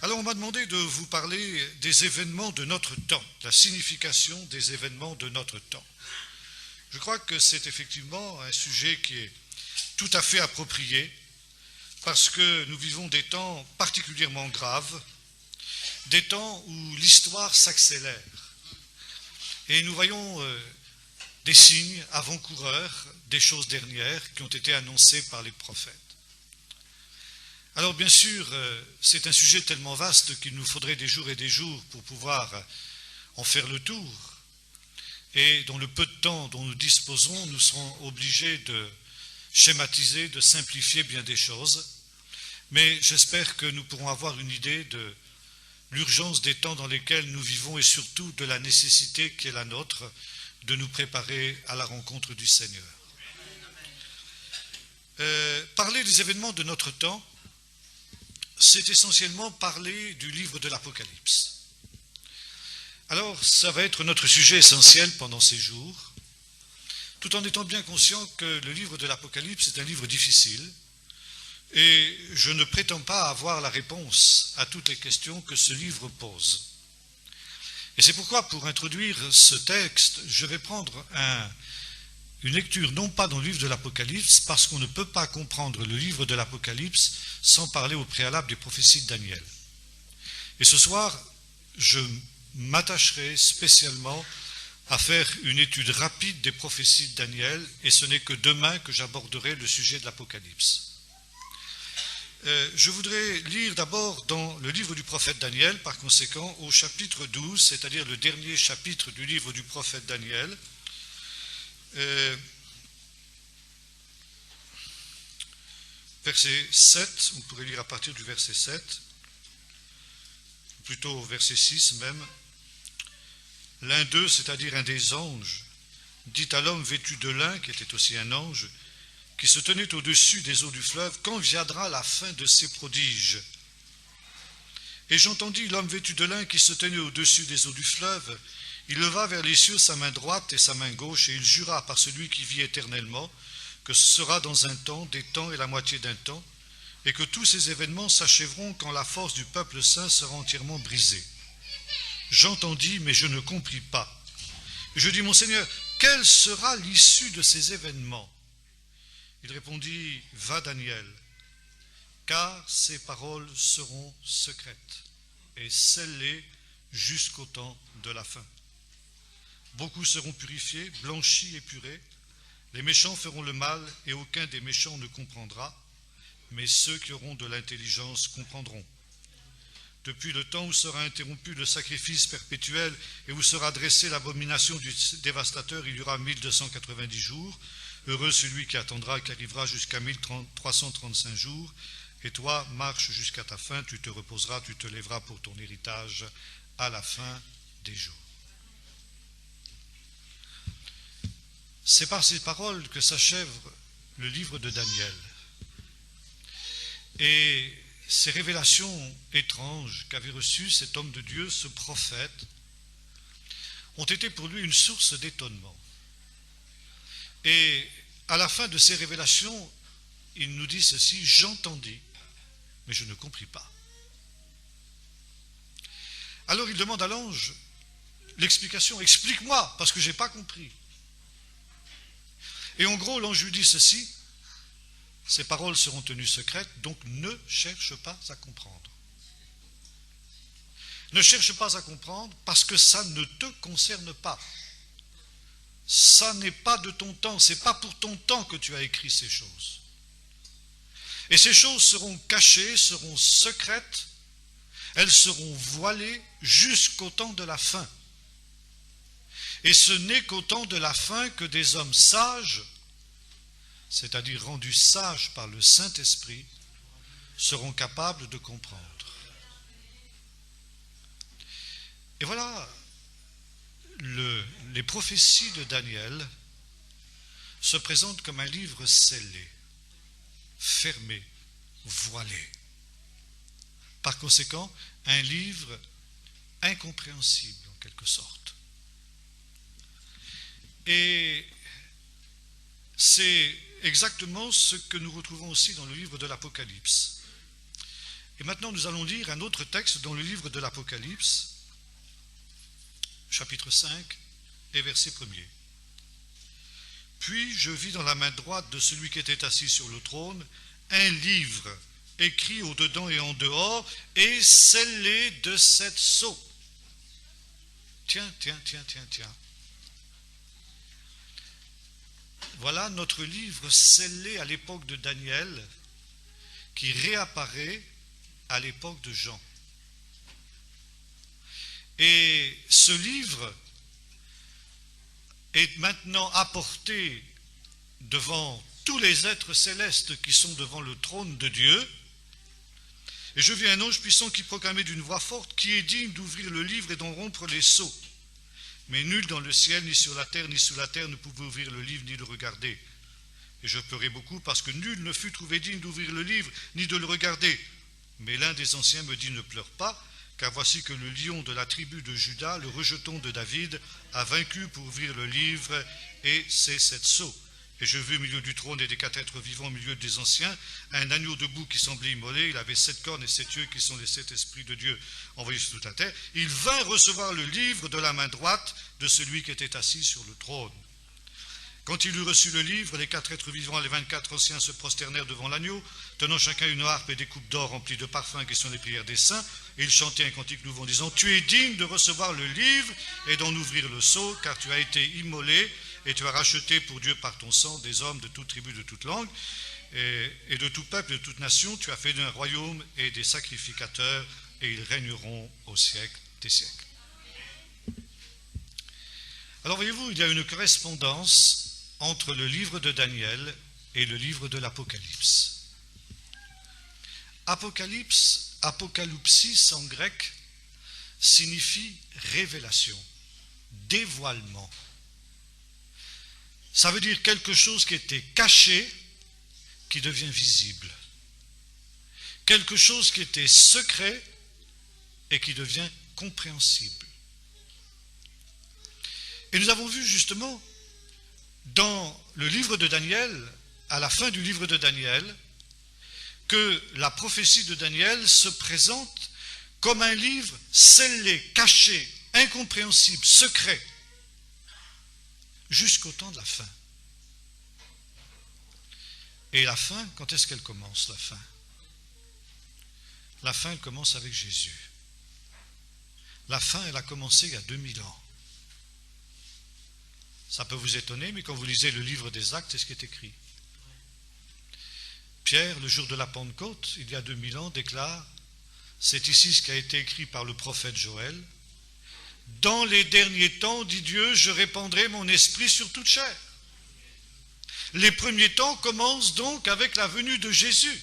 Alors on m'a demandé de vous parler des événements de notre temps, la signification des événements de notre temps. Je crois que c'est effectivement un sujet qui est tout à fait approprié parce que nous vivons des temps particulièrement graves, des temps où l'histoire s'accélère. Et nous voyons des signes avant-coureurs des choses dernières qui ont été annoncées par les prophètes. Alors bien sûr, c'est un sujet tellement vaste qu'il nous faudrait des jours et des jours pour pouvoir en faire le tour. Et dans le peu de temps dont nous disposons, nous serons obligés de schématiser, de simplifier bien des choses. Mais j'espère que nous pourrons avoir une idée de l'urgence des temps dans lesquels nous vivons et surtout de la nécessité qui est la nôtre de nous préparer à la rencontre du Seigneur. Parler des événements de notre temps, c'est essentiellement parler du livre de l'Apocalypse. Alors, ça va être notre sujet essentiel pendant ces jours, tout en étant bien conscient que le livre de l'Apocalypse est un livre difficile, et je ne prétends pas avoir la réponse à toutes les questions que ce livre pose. Et c'est pourquoi, pour introduire ce texte, je vais prendre une lecture non pas dans le livre de l'Apocalypse, parce qu'on ne peut pas comprendre le livre de l'Apocalypse sans parler au préalable des prophéties de Daniel. Et ce soir, je m'attacherai spécialement à faire une étude rapide des prophéties de Daniel, et ce n'est que demain que j'aborderai le sujet de l'Apocalypse. Je voudrais lire d'abord dans le livre du prophète Daniel, par conséquent, au chapitre 12, c'est-à-dire le dernier chapitre du livre du prophète Daniel. Verset 7, on pourrait lire à partir du verset 7, plutôt verset 6 même. L'un d'eux, c'est-à-dire un des anges, dit à l'homme vêtu de lin, qui était aussi un ange, qui se tenait au-dessus des eaux du fleuve, quand viendra la fin de ces prodiges? Et j'entendis l'homme vêtu de lin qui se tenait au-dessus des eaux du fleuve. Il leva vers les cieux sa main droite et sa main gauche, et il jura par celui qui vit éternellement que ce sera dans un temps, des temps et la moitié d'un temps, et que tous ces événements s'achèveront quand la force du peuple saint sera entièrement brisée. J'entendis, mais je ne compris pas. Et je dis, mon Seigneur, quelle sera l'issue de ces événements? Il répondit, va Daniel, car ces paroles seront secrètes et scellées jusqu'au temps de la fin. Beaucoup seront purifiés, blanchis et purés. Les méchants feront le mal et aucun des méchants ne comprendra, mais ceux qui auront de l'intelligence comprendront. Depuis le temps où sera interrompu le sacrifice perpétuel et où sera dressée l'abomination du dévastateur, il y aura 1290 jours. Heureux celui qui attendra et qui arrivera jusqu'à 1335 jours. Et toi, marche jusqu'à ta fin, tu te reposeras, tu te lèveras pour ton héritage à la fin des jours. C'est par ces paroles que s'achève le livre de Daniel. Et ces révélations étranges qu'avait reçues cet homme de Dieu, ce prophète, ont été pour lui une source d'étonnement. Et à la fin de ces révélations, il nous dit ceci, j'entendis, mais je ne compris pas. Alors il demande à l'ange l'explication, explique-moi, parce que je n'ai pas compris. Et en gros, l'ange lui dit ceci, ces paroles seront tenues secrètes, donc ne cherche pas à comprendre. Ne cherche pas à comprendre parce que ça ne te concerne pas. Ça n'est pas de ton temps, c'est pas pour ton temps que tu as écrit ces choses. Et ces choses seront cachées, seront secrètes, elles seront voilées jusqu'au temps de la fin. Et ce n'est qu'au temps de la fin que des hommes sages, c'est-à-dire rendus sages par le Saint-Esprit, seront capables de comprendre. Et voilà, les prophéties de Daniel se présentent comme un livre scellé, fermé, voilé. Par conséquent, un livre incompréhensible en quelque sorte. Et c'est exactement ce que nous retrouvons aussi dans le livre de l'Apocalypse. Et maintenant, nous allons lire un autre texte dans le livre de l'Apocalypse, chapitre 5 et verset 1er. Puis je vis dans la main droite de celui qui était assis sur le trône un livre écrit au-dedans et en dehors et scellé de 7 sceaux. Tiens. Voilà notre livre scellé à l'époque de Daniel qui réapparaît à l'époque de Jean. Et ce livre est maintenant apporté devant tous les êtres célestes qui sont devant le trône de Dieu. Et je vis un ange puissant qui proclamait d'une voix forte: qui est digne d'ouvrir le livre et d'en rompre les sceaux? Mais nul dans le ciel, ni sur la terre, ni sous la terre ne pouvait ouvrir le livre, ni le regarder. Et je pleurai beaucoup, parce que nul ne fut trouvé digne d'ouvrir le livre, ni de le regarder. Mais l'un des anciens me dit: ne pleure pas, car voici que le lion de la tribu de Juda, le rejeton de David, a vaincu pour ouvrir le livre et ses 7 sceaux. Et je vis au milieu du trône et des 4 êtres vivants au milieu des anciens un agneau debout qui semblait immolé. Il avait 7 cornes et 7 yeux qui sont les 7 esprits de Dieu envoyés sur toute la terre. Il vint recevoir le livre de la main droite de celui qui était assis sur le trône. Quand il eut reçu le livre, les 4 êtres vivants et les 24 anciens se prosternèrent devant l'agneau, tenant chacun une harpe et des coupes d'or remplies de parfums qui sont les prières des saints. Et ils chantaient un cantique nouveau en disant: tu es digne de recevoir le livre et d'en ouvrir le sceau, car tu as été immolé et tu as racheté pour Dieu par ton sang des hommes de toute tribu, de toute langue et de tout peuple, de toute nation. Tu as fait d'un royaume et des sacrificateurs, et ils régneront au siècle des siècles. Alors voyez-vous, il y a une correspondance entre le livre de Daniel et le livre de l'Apocalypse. Apocalypsis en grec signifie révélation, dévoilement. Ça veut dire quelque chose qui était caché, qui devient visible. Quelque chose qui était secret et qui devient compréhensible. Et nous avons vu justement dans le livre de Daniel, à la fin du livre de Daniel, que la prophétie de Daniel se présente comme un livre scellé, caché, incompréhensible, secret, jusqu'au temps de la fin. Et la fin, quand est-ce qu'elle commence, la fin? La fin, elle commence avec Jésus. La fin, elle a commencé il y a 2000 ans. Ça peut vous étonner, mais quand vous lisez le livre des Actes, c'est ce qui est écrit. Pierre, le jour de la Pentecôte, il y a 2000 ans, déclare: c'est ici ce qui a été écrit par le prophète Joël. Dans les derniers temps, dit Dieu, je répandrai mon esprit sur toute chair. Les premiers temps commencent donc avec la venue de Jésus.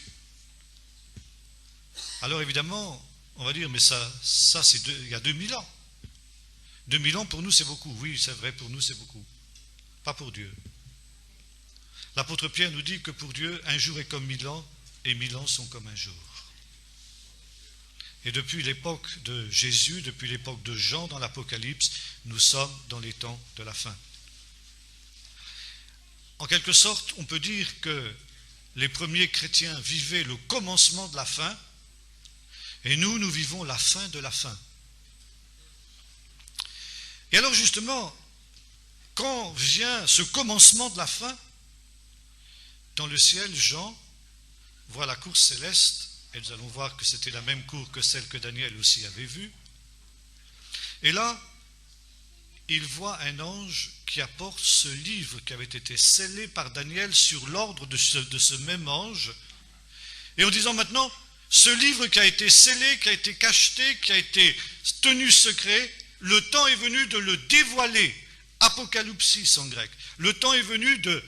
Alors évidemment, on va dire, mais ça c'est il y a 2000 ans. 2000 ans pour nous c'est beaucoup. Oui, c'est vrai, pour nous c'est beaucoup. Pas pour Dieu. L'apôtre Pierre nous dit que pour Dieu, un jour est comme 1000 ans, et 1000 ans sont comme un jour. Et depuis l'époque de Jésus, depuis l'époque de Jean dans l'Apocalypse, nous sommes dans les temps de la fin. En quelque sorte, on peut dire que les premiers chrétiens vivaient le commencement de la fin, et nous vivons la fin de la fin. Et alors justement, quand vient ce commencement de la fin, dans le ciel, Jean voit la cour céleste, et nous allons voir que c'était la même cour que celle que Daniel aussi avait vue. Et là, il voit un ange qui apporte ce livre qui avait été scellé par Daniel sur l'ordre de ce même ange. Et en disant maintenant, ce livre qui a été scellé, qui a été cacheté, qui a été tenu secret, le temps est venu de le dévoiler. Apocalypsis en grec. Le temps est venu de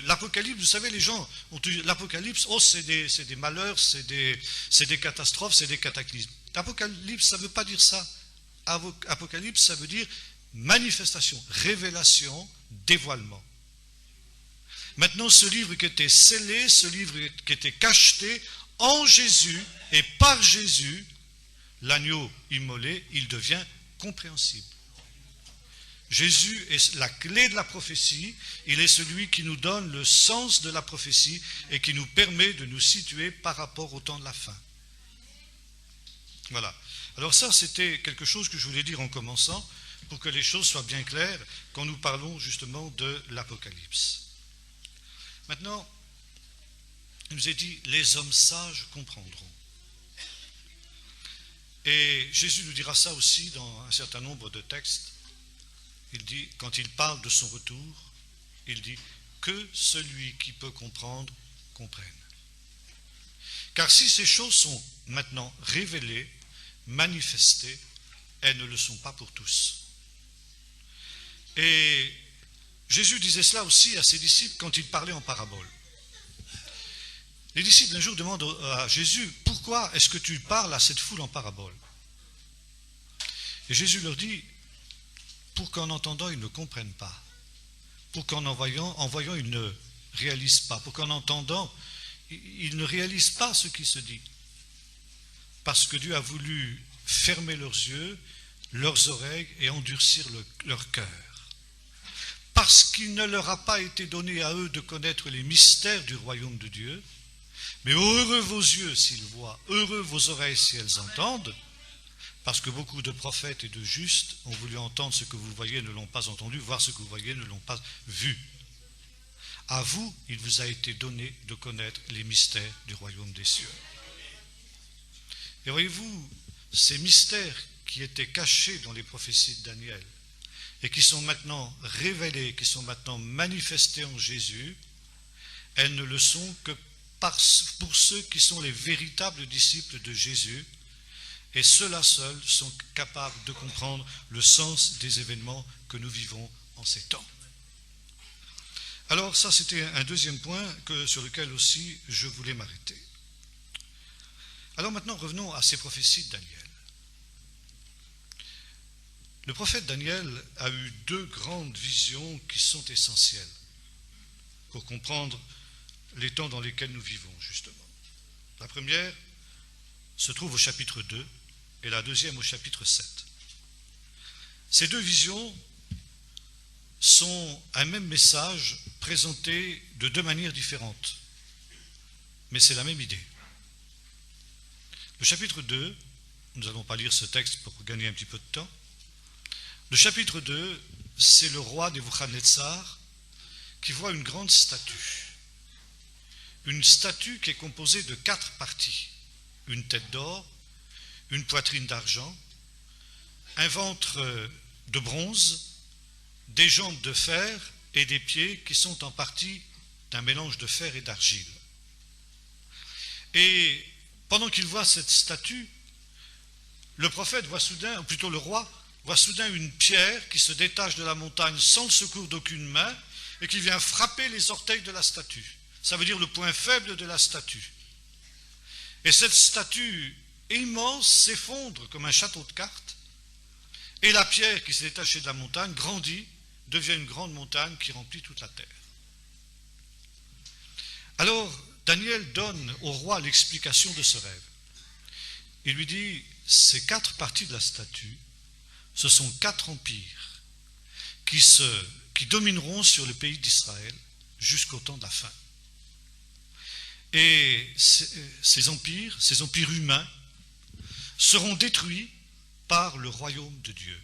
l'Apocalypse. Vous savez, les gens ont dit l'Apocalypse, c'est des malheurs, c'est des catastrophes, c'est des cataclysmes. L'Apocalypse, ça ne veut pas dire ça. Apocalypse, ça veut dire manifestation, révélation, dévoilement. Maintenant, ce livre qui était scellé, ce livre qui était cacheté en Jésus et par Jésus, l'agneau immolé, il devient compréhensible. Jésus est la clé de la prophétie, il est celui qui nous donne le sens de la prophétie et qui nous permet de nous situer par rapport au temps de la fin. Voilà. Alors ça, c'était quelque chose que je voulais dire en commençant, pour que les choses soient bien claires quand nous parlons justement de l'Apocalypse. Maintenant, il nous est dit, les hommes sages comprendront. Et Jésus nous dira ça aussi dans un certain nombre de textes. Il dit, quand il parle de son retour, il dit que celui qui peut comprendre, comprenne. Car si ces choses sont maintenant révélées, manifestées, elles ne le sont pas pour tous. Et Jésus disait cela aussi à ses disciples quand il parlait en parabole. Les disciples un jour demandent à Jésus, pourquoi est-ce que tu parles à cette foule en parabole? Et Jésus leur dit, pour qu'en entendant, ils ne comprennent pas, pour qu'en en voyant, ils ne réalisent pas, pour qu'en entendant, ils ne réalisent pas ce qui se dit. Parce que Dieu a voulu fermer leurs yeux, leurs oreilles et endurcir leur cœur. Parce qu'il ne leur a pas été donné à eux de connaître les mystères du royaume de Dieu, mais heureux vos yeux s'ils voient, heureux vos oreilles si elles entendent, parce que beaucoup de prophètes et de justes ont voulu entendre ce que vous voyez et ne l'ont pas entendu, voir ce que vous voyez et ne l'ont pas vu. À vous, il vous a été donné de connaître les mystères du royaume des cieux. Et voyez-vous, ces mystères qui étaient cachés dans les prophéties de Daniel et qui sont maintenant révélés, qui sont maintenant manifestés en Jésus, elles ne le sont que pour ceux qui sont les véritables disciples de Jésus, et ceux-là seuls sont capables de comprendre le sens des événements que nous vivons en ces temps. Alors ça, c'était un deuxième point sur lequel aussi je voulais m'arrêter. Alors maintenant, revenons à ces prophéties de Daniel. Le prophète Daniel a eu deux grandes visions qui sont essentielles pour comprendre les temps dans lesquels nous vivons, justement. La première se trouve au chapitre 2 et la deuxième au chapitre 7. Ces deux visions sont un même message présenté de deux manières différentes, mais c'est la même idée. Le chapitre 2, nous n'allons pas lire ce texte pour gagner un petit peu de temps. Le chapitre 2, c'est le roi Nebuchadnezzar qui voit une grande statue. Une statue qui est composée de 4 parties. Une tête d'or, une poitrine d'argent, un ventre de bronze, des jambes de fer et des pieds qui sont en partie d'un mélange de fer et d'argile. Et pendant qu'il voit cette statue, le prophète voit soudain, ou plutôt le roi, voit soudain une pierre qui se détache de la montagne sans le secours d'aucune main et qui vient frapper les orteils de la statue. Ça veut dire le point faible de la statue. Et cette statue immense s'effondre comme un château de cartes, et la pierre qui s'est détachée de la montagne grandit, devient une grande montagne qui remplit toute la terre. Alors, Daniel donne au roi l'explication de ce rêve. Il lui dit, ces 4 parties de la statue, ce sont 4 empires qui domineront sur le pays d'Israël jusqu'au temps de la fin. Et ces empires humains, seront détruits par le royaume de Dieu.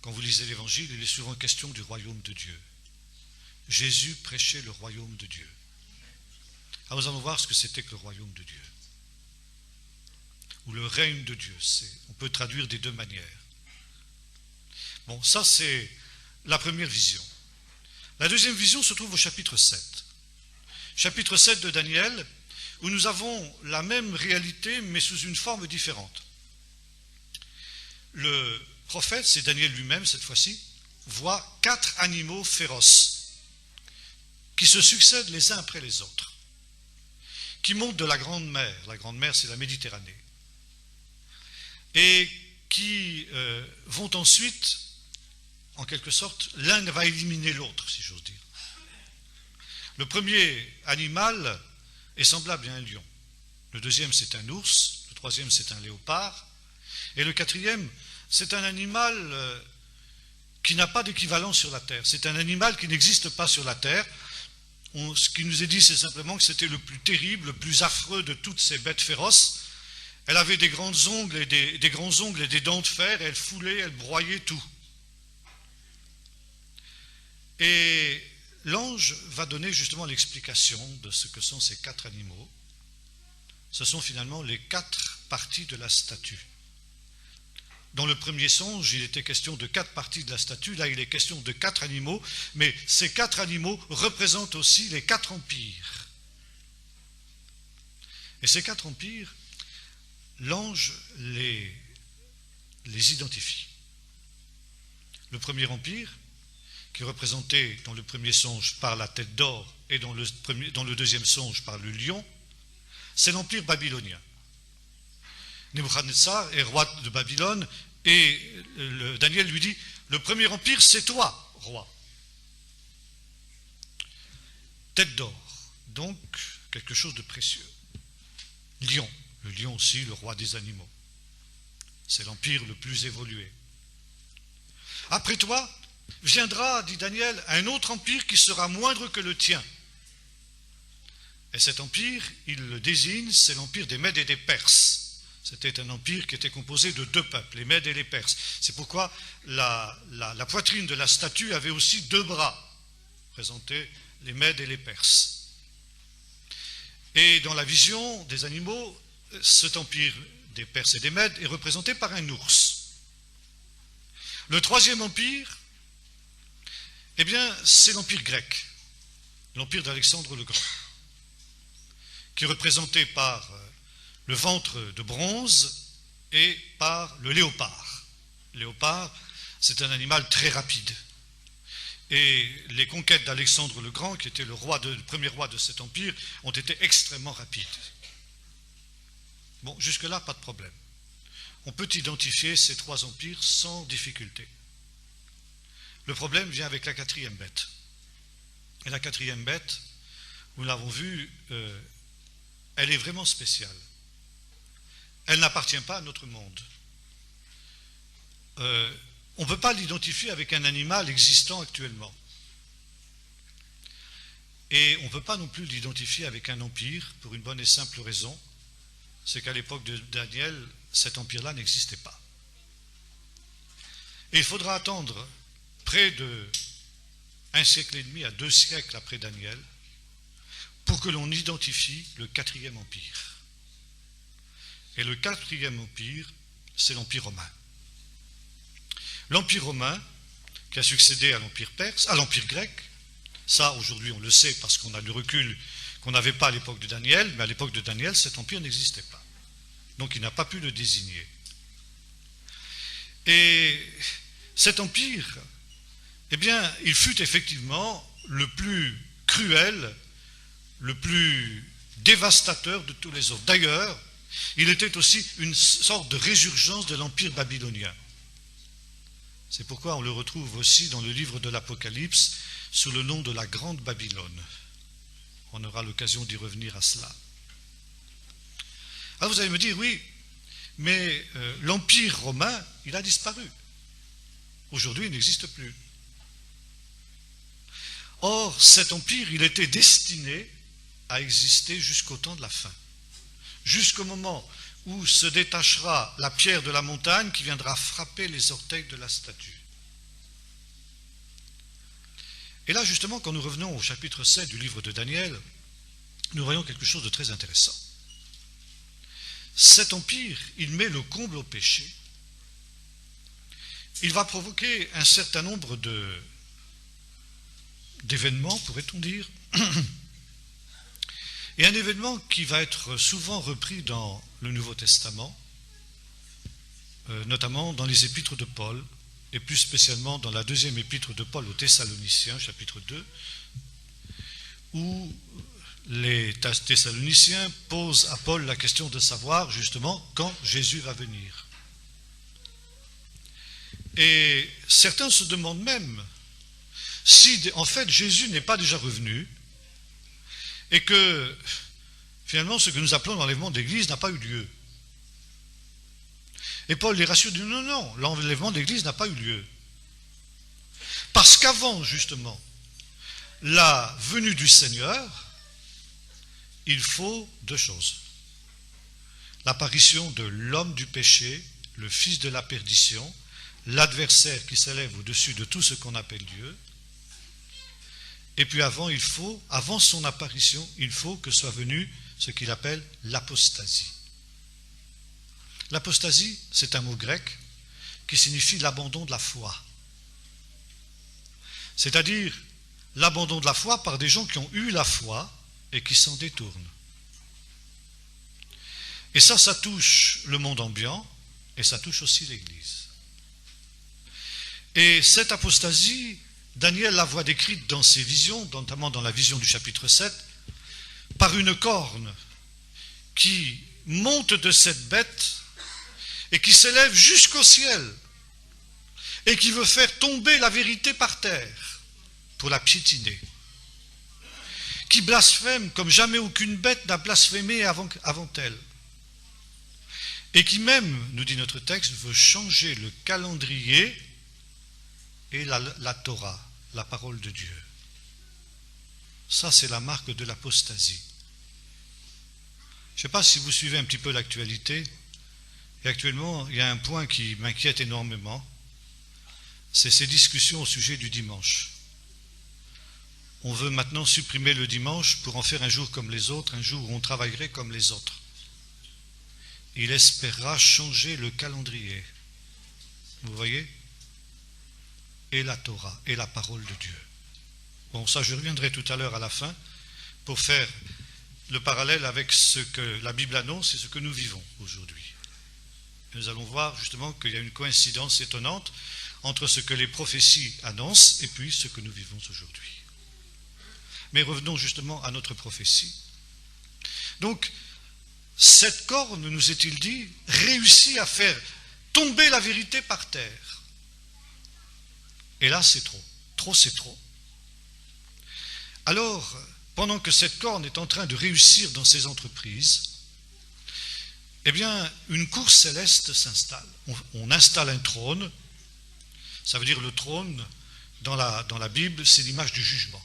Quand vous lisez l'Évangile, il est souvent question du royaume de Dieu. Jésus prêchait le royaume de Dieu. Alors nous allons voir ce que c'était que le royaume de Dieu. Ou le règne de Dieu. On peut traduire des deux manières. Bon, ça c'est la première vision. La deuxième vision se trouve au chapitre 7. Chapitre 7 de Daniel, où nous avons la même réalité, mais sous une forme différente. Le prophète, c'est Daniel lui-même cette fois-ci, voit 4 animaux féroces qui se succèdent les uns après les autres, qui montent de la Grande Mer. La Grande Mer, c'est la Méditerranée. Et qui vont ensuite, en quelque sorte, l'un va éliminer l'autre, si j'ose dire. Le premier animal est semblable à un lion. Le deuxième, c'est un ours. Le troisième, c'est un léopard. Et le quatrième, c'est un animal qui n'a pas d'équivalent sur la terre. C'est un animal qui n'existe pas sur la terre. Ce qui nous est dit, c'est simplement que c'était le plus terrible, le plus affreux de toutes ces bêtes féroces. Elle avait des grands ongles et des dents de fer, et elle foulait, elle broyait tout. Et l'ange va donner justement l'explication de ce que sont ces 4 animaux. Ce sont finalement les 4 parties de la statue. Dans le premier songe, il était question de 4 parties de la statue. Là, il est question de 4 animaux. Mais ces 4 animaux représentent aussi les 4 empires. Et ces 4 empires, l'ange les identifie. Le premier empire, qui est représenté dans le premier songe par la tête d'or et dans le deuxième songe par le lion, c'est l'empire babylonien. Nebuchadnezzar est roi de Babylone et Daniel lui dit, le premier empire c'est toi, roi. Tête d'or, donc quelque chose de précieux. Lion, le lion aussi, le roi des animaux. C'est l'empire le plus évolué. Après toi, viendra, dit Daniel, un autre empire qui sera moindre que le tien. Et cet empire, il le désigne, c'est l'empire des Mèdes et des Perses. C'était un empire qui était composé de 2 peuples, les Mèdes et les Perses. C'est pourquoi la poitrine de la statue avait aussi 2 bras, présentaient les Mèdes et les Perses. Et dans la vision des animaux, cet empire des Perses et des Mèdes est représenté par un ours. Le troisième empire, eh bien, c'est l'empire grec, l'empire d'Alexandre le Grand, qui est représenté par le ventre de bronze et par le léopard. Le léopard, c'est un animal très rapide. Et les conquêtes d'Alexandre le Grand, qui était le premier roi de cet empire, ont été extrêmement rapides. Bon, jusque-là, pas de problème. On peut identifier ces 3 empires sans difficulté. Le problème vient avec la 4e bête. Et la 4e bête, nous l'avons vu, elle est vraiment spéciale. Elle n'appartient pas à notre monde. On ne peut pas l'identifier avec un animal existant actuellement. Et on ne peut pas non plus l'identifier avec un empire, pour une bonne et simple raison, c'est qu'à l'époque de Daniel, cet empire-là n'existait pas. Et il faudra attendre près de 1 siècle et demi à 2 siècles après Daniel, pour que l'on identifie le 4e empire. Et le 4e empire, c'est l'empire romain. L'empire romain, qui a succédé à l'empire perse, à l'empire grec, ça aujourd'hui on le sait parce qu'on a le recul qu'on n'avait pas à l'époque de Daniel, mais à l'époque de Daniel, cet empire n'existait pas. Donc il n'a pas pu le désigner. Et cet empire, eh bien, il fut effectivement le plus cruel, le plus dévastateur de tous les autres. D'ailleurs, il était aussi une sorte de résurgence de l'empire babylonien. C'est pourquoi on le retrouve aussi dans le livre de l'Apocalypse sous le nom de la Grande Babylone. On aura l'occasion d'y revenir à cela. Alors vous allez me dire, oui, mais l'empire romain, il a disparu. Aujourd'hui, il n'existe plus. Or, cet empire, il était destiné à exister jusqu'au temps de la fin. Jusqu'au moment où se détachera la pierre de la montagne qui viendra frapper les orteils de la statue. Et là, justement, quand nous revenons au chapitre 7 du livre de Daniel, nous voyons quelque chose de très intéressant. Cet empire, il met le comble au péché. Il va provoquer un certain nombre d'événements, pourrait-on dire, et un événement qui va être souvent repris dans le Nouveau Testament, notamment dans les épîtres de Paul, et plus spécialement dans la 2e épître de Paul aux Thessaloniciens, chapitre 2, où les Thessaloniciens posent à Paul la question de savoir justement quand Jésus va venir. Et certains se demandent même si en fait Jésus n'est pas déjà revenu et que finalement ce que nous appelons l'enlèvement de l'Église n'a pas eu lieu. Et Paul les rassure, dit non, l'enlèvement de l'Église n'a pas eu lieu. Parce qu'avant, justement, la venue du Seigneur, il faut deux choses. L'apparition de l'homme du péché, le fils de la perdition, l'adversaire qui s'élève au-dessus de tout ce qu'on appelle Dieu. Et puis avant son apparition, il faut que soit venu ce qu'il appelle l'apostasie. L'apostasie, c'est un mot grec qui signifie l'abandon de la foi. C'est-à-dire l'abandon de la foi par des gens qui ont eu la foi et qui s'en détournent. Et ça touche le monde ambiant et ça touche aussi l'Église. Et cette apostasie, Daniel la voit décrite dans ses visions, notamment dans la vision du chapitre 7, par une corne qui monte de cette bête et qui s'élève jusqu'au ciel et qui veut faire tomber la vérité par terre pour la piétiner, qui blasphème comme jamais aucune bête n'a blasphémé avant elle, et qui même, nous dit notre texte, veut changer le calendrier et la Torah, la parole de Dieu. Ça, c'est la marque de l'apostasie. Je ne sais pas si vous suivez un petit peu l'actualité, et actuellement, il y a un point qui m'inquiète énormément, c'est ces discussions au sujet du dimanche. On veut maintenant supprimer le dimanche pour en faire un jour comme les autres, un jour où on travaillerait comme les autres. Il espérera changer le calendrier. Vous voyez? Et la Torah, et la parole de Dieu. Bon, ça, je reviendrai tout à l'heure à la fin pour faire le parallèle avec ce que la Bible annonce et ce que nous vivons aujourd'hui. Nous allons voir justement qu'il y a une coïncidence étonnante entre ce que les prophéties annoncent et puis ce que nous vivons aujourd'hui. Mais revenons justement à notre prophétie. Donc, cette corne, nous est-il dit, réussit à faire tomber la vérité par terre. Et là, c'est trop. Trop, c'est trop. Alors, pendant que cette corne est en train de réussir dans ses entreprises, eh bien, une cour céleste s'installe. On installe un trône. Ça veut dire le trône, dans la Bible, c'est l'image du jugement.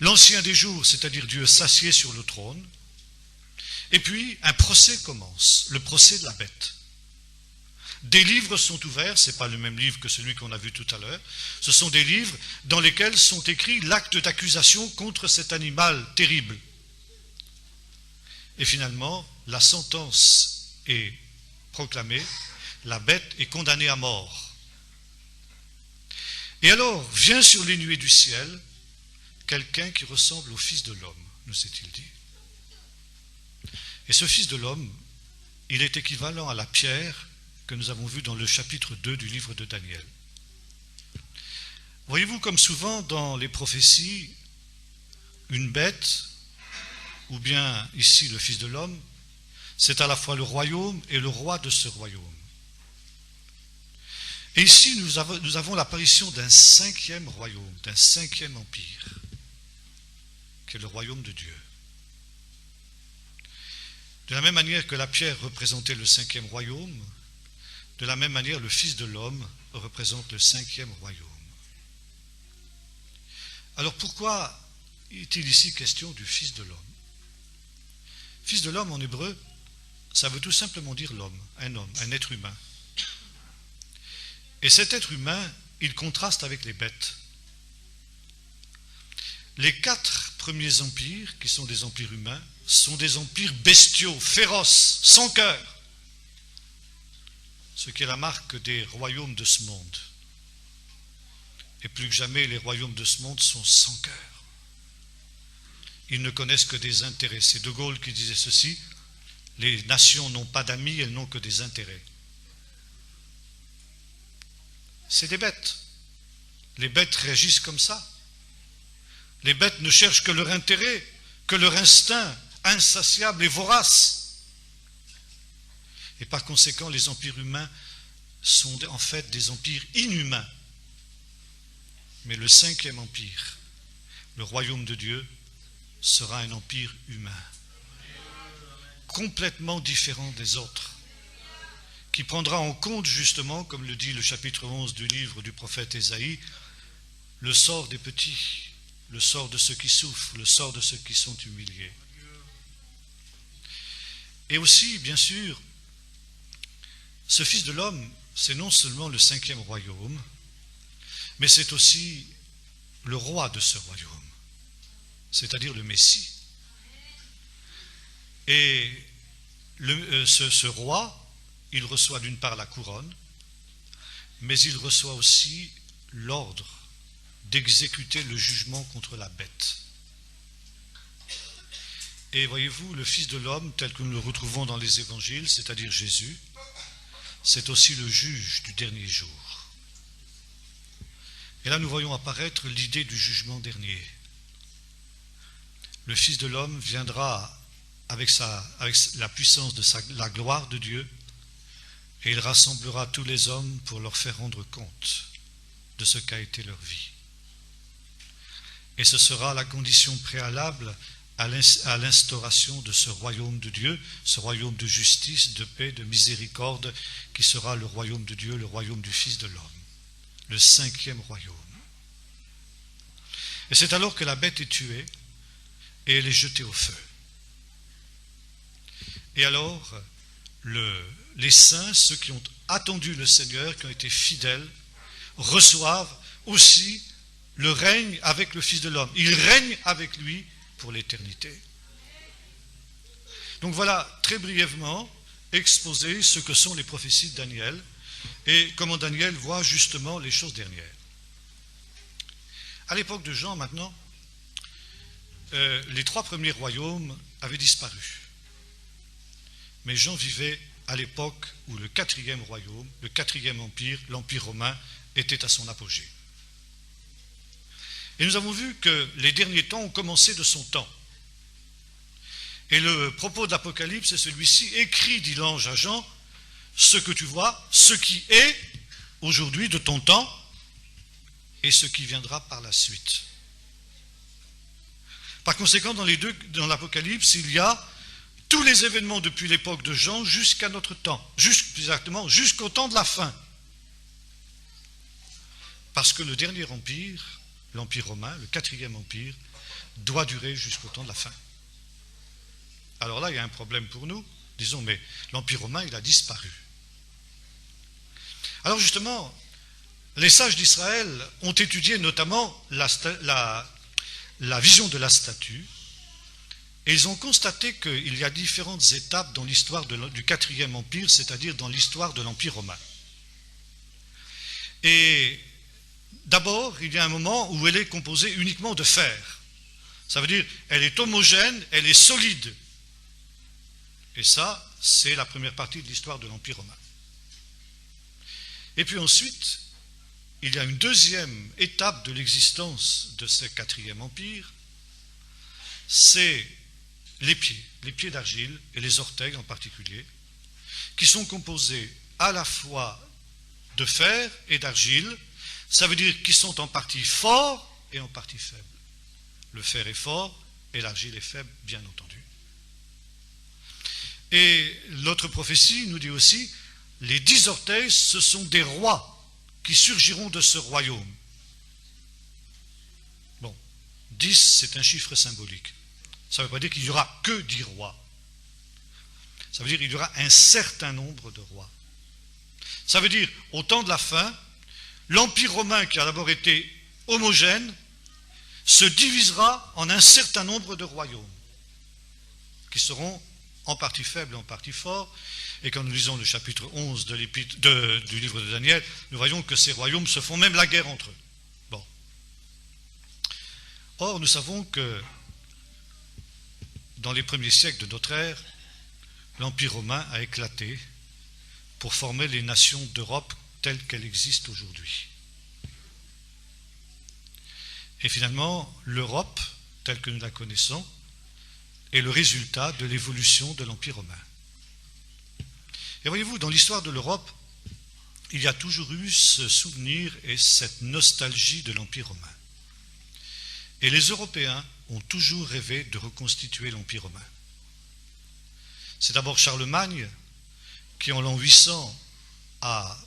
L'ancien des jours, c'est-à-dire Dieu, s'assied sur le trône. Et puis, un procès commence, le procès de la bête. Des livres sont ouverts, ce n'est pas le même livre que celui qu'on a vu tout à l'heure. Ce sont des livres dans lesquels sont écrits l'acte d'accusation contre cet animal terrible. Et finalement, la sentence est proclamée, la bête est condamnée à mort. Et alors, vient sur les nuées du ciel quelqu'un qui ressemble au Fils de l'homme, nous est-il dit. Et ce Fils de l'homme, il est équivalent à la pierre que nous avons vue dans le chapitre 2 du livre de Daniel. Voyez-vous, comme souvent dans les prophéties, une bête, ou bien ici le Fils de l'homme, c'est à la fois le royaume et le roi de ce royaume. Et ici, nous avons l'apparition d'un cinquième royaume, d'un cinquième empire, qui est le royaume de Dieu. De la même manière que la pierre représentait le cinquième royaume, de la même manière le Fils de l'homme représente le cinquième royaume. Alors pourquoi est-il ici question du Fils de l'homme? Fils de l'homme en hébreu, ça veut tout simplement dire l'homme, un être humain. Et cet être humain, il contraste avec les bêtes. Les 4 premiers empires, qui sont des empires humains, sont des empires bestiaux, féroces, sans cœur. Ce qui est la marque des royaumes de ce monde. Et plus que jamais, les royaumes de ce monde sont sans cœur. Ils ne connaissent que des intérêts. C'est De Gaulle qui disait ceci: les nations n'ont pas d'amis, elles n'ont que des intérêts. C'est des bêtes. Les bêtes réagissent comme ça. Les bêtes ne cherchent que leur intérêt, que leur instinct insatiable et vorace. Et par conséquent, les empires humains sont en fait des empires inhumains. Mais le cinquième empire, le royaume de Dieu, sera un empire humain, complètement différent des autres, qui prendra en compte justement, comme le dit le chapitre 11 du livre du prophète Ésaïe, le sort des petits, le sort de ceux qui souffrent, le sort de ceux qui sont humiliés. Et aussi, bien sûr, ce Fils de l'homme, c'est non seulement le 5e royaume, mais c'est aussi le roi de ce royaume, c'est-à-dire le Messie. Et ce roi, il reçoit d'une part la couronne, mais il reçoit aussi l'ordre d'exécuter le jugement contre la bête. Et voyez-vous, le Fils de l'homme, tel que nous le retrouvons dans les évangiles, c'est-à-dire Jésus, c'est aussi le juge du dernier jour. Et là, nous voyons apparaître l'idée du jugement dernier. Le Fils de l'homme viendra avec la puissance de la gloire de Dieu, et il rassemblera tous les hommes pour leur faire rendre compte de ce qu'a été leur vie. Et ce sera la condition préalable à l'instauration de ce royaume de Dieu, ce royaume de justice, de paix, de miséricorde, qui sera le royaume de Dieu, le royaume du Fils de l'homme, le 5e royaume. Et c'est alors que la bête est tuée et elle est jetée au feu. Et alors, les saints, ceux qui ont attendu le Seigneur, qui ont été fidèles, reçoivent aussi le règne avec le Fils de l'homme. Ils règnent avec lui pour l'éternité. Donc voilà, très brièvement, exposer ce que sont les prophéties de Daniel et comment Daniel voit justement les choses dernières. À l'époque de Jean, maintenant, les 3 premiers royaumes avaient disparu. Mais Jean vivait à l'époque où le 4e royaume, le 4e empire, l'empire romain, était à son apogée. Et nous avons vu que les derniers temps ont commencé de son temps. Et le propos de l'Apocalypse est celui-ci: écris, dit l'ange à Jean, ce que tu vois, ce qui est aujourd'hui de ton temps et ce qui viendra par la suite. Par conséquent, dans l'Apocalypse, il y a tous les événements depuis l'époque de Jean jusqu'à notre temps, exactement jusqu'au temps de la fin. Parce que le dernier empire, l'Empire romain, le 4e empire, doit durer jusqu'au temps de la fin. Alors là, il y a un problème pour nous, disons, mais l'Empire romain, il a disparu. Alors justement, les sages d'Israël ont étudié notamment la vision de la statue, et ils ont constaté qu'il y a différentes étapes dans l'histoire du 4e empire, c'est-à-dire dans l'histoire de l'Empire romain. Et d'abord, il y a un moment où elle est composée uniquement de fer. Ça veut dire elle est homogène, elle est solide. Et ça, c'est la première partie de l'histoire de l'Empire romain. Et puis ensuite, il y a une deuxième étape de l'existence de ce 4e empire, c'est les pieds d'argile et les orteils en particulier, qui sont composés à la fois de fer et d'argile. Ça veut dire qu'ils sont en partie forts et en partie faibles. Le fer est fort et l'argile est faible, bien entendu. Et l'autre prophétie nous dit aussi, les 10 orteils, ce sont des rois qui surgiront de ce royaume. Bon, 10, c'est un chiffre symbolique. Ça ne veut pas dire qu'il n'y aura que 10 rois. Ça veut dire qu'il y aura un certain nombre de rois. Ça veut dire, au temps de la fin, l'Empire romain, qui a d'abord été homogène, se divisera en un certain nombre de royaumes, qui seront en partie faibles et en partie forts. Et quand nous lisons le chapitre 11 du livre de Daniel, nous voyons que ces royaumes se font même la guerre entre eux. Bon. Or, nous savons que dans les premiers siècles de notre ère, l'Empire romain a éclaté pour former les nations d'Europe telles qu'elles existent aujourd'hui. Et finalement, l'Europe, telle que nous la connaissons, est le résultat de l'évolution de l'Empire romain. Et voyez-vous, dans l'histoire de l'Europe, il y a toujours eu ce souvenir et cette nostalgie de l'Empire romain. Et les Européens ont toujours rêvé de reconstituer l'Empire romain. C'est d'abord Charlemagne qui, en l'an 800, a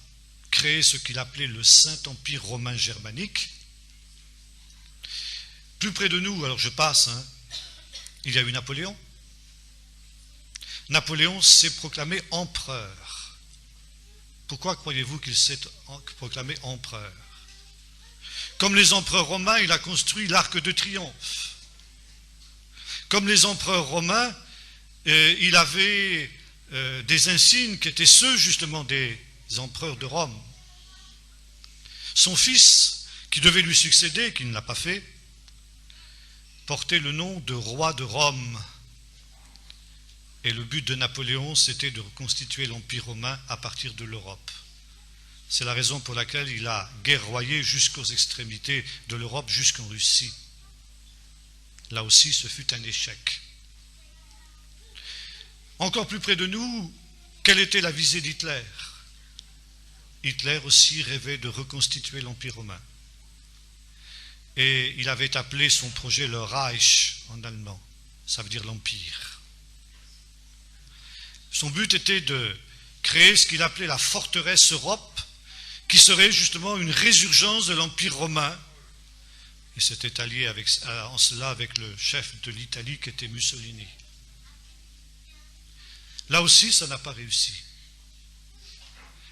créé ce qu'il appelait le Saint-Empire romain germanique. Plus près de nous, alors je passe, il y a eu Napoléon. Napoléon s'est proclamé empereur. Pourquoi croyez-vous qu'il s'est proclamé empereur? Comme les empereurs romains, il a construit l'Arc de Triomphe. Comme les empereurs romains, il avait des insignes qui étaient ceux justement des empereurs de Rome. Son fils, qui devait lui succéder, qui ne l'a pas fait, portait le nom de roi de Rome. Et le but de Napoléon, c'était de reconstituer l'Empire romain à partir de l'Europe. C'est la raison pour laquelle il a guerroyé jusqu'aux extrémités de l'Europe, jusqu'en Russie. Là aussi, ce fut un échec. Encore plus près de nous, quelle était la visée d'Hitler? Hitler aussi rêvait de reconstituer l'Empire romain. Et il avait appelé son projet le Reich en allemand, ça veut dire l'Empire. Son but était de créer ce qu'il appelait la forteresse Europe, qui serait justement une résurgence de l'Empire romain. Et c'était allié en cela avec le chef de l'Italie qui était Mussolini. Là aussi, ça n'a pas réussi.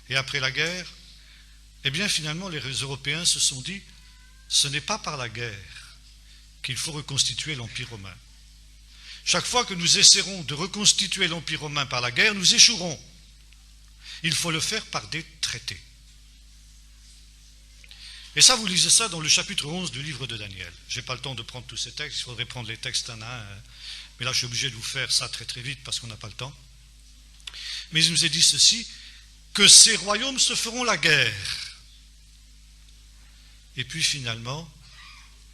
Et après la guerre, eh bien finalement les Européens se sont dit, ce n'est pas par la guerre qu'il faut reconstituer l'Empire romain. Chaque fois que nous essaierons de reconstituer l'Empire romain par la guerre, nous échouerons. Il faut le faire par des traités. Et ça, vous lisez ça dans le chapitre 11 du livre de Daniel. Je n'ai pas le temps de prendre tous ces textes, il faudrait prendre les textes un à un. Mais là, je suis obligé de vous faire ça très très vite parce qu'on n'a pas le temps. Mais il nous est dit ceci, que ces royaumes se feront la guerre. Et puis finalement,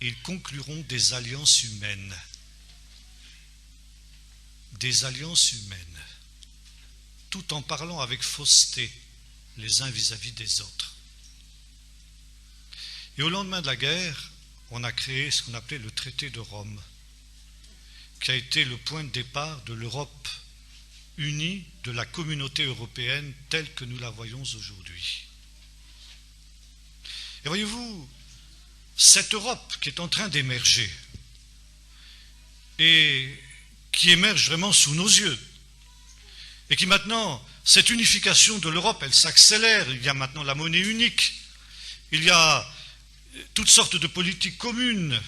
ils concluront des alliances humaines. Des alliances humaines. Tout en parlant avec fausseté les uns vis-à-vis des autres. Et au lendemain de la guerre, on a créé ce qu'on appelait le traité de Rome, qui a été le point de départ de l'Europe unie, de la communauté européenne telle que nous la voyons aujourd'hui. Et voyez-vous, cette Europe qui est en train d'émerger et qui émerge vraiment sous nos yeux, et qui maintenant, cette unification de l'Europe, elle s'accélère, il y a maintenant la monnaie unique, il y a toutes sortes de politiques communes,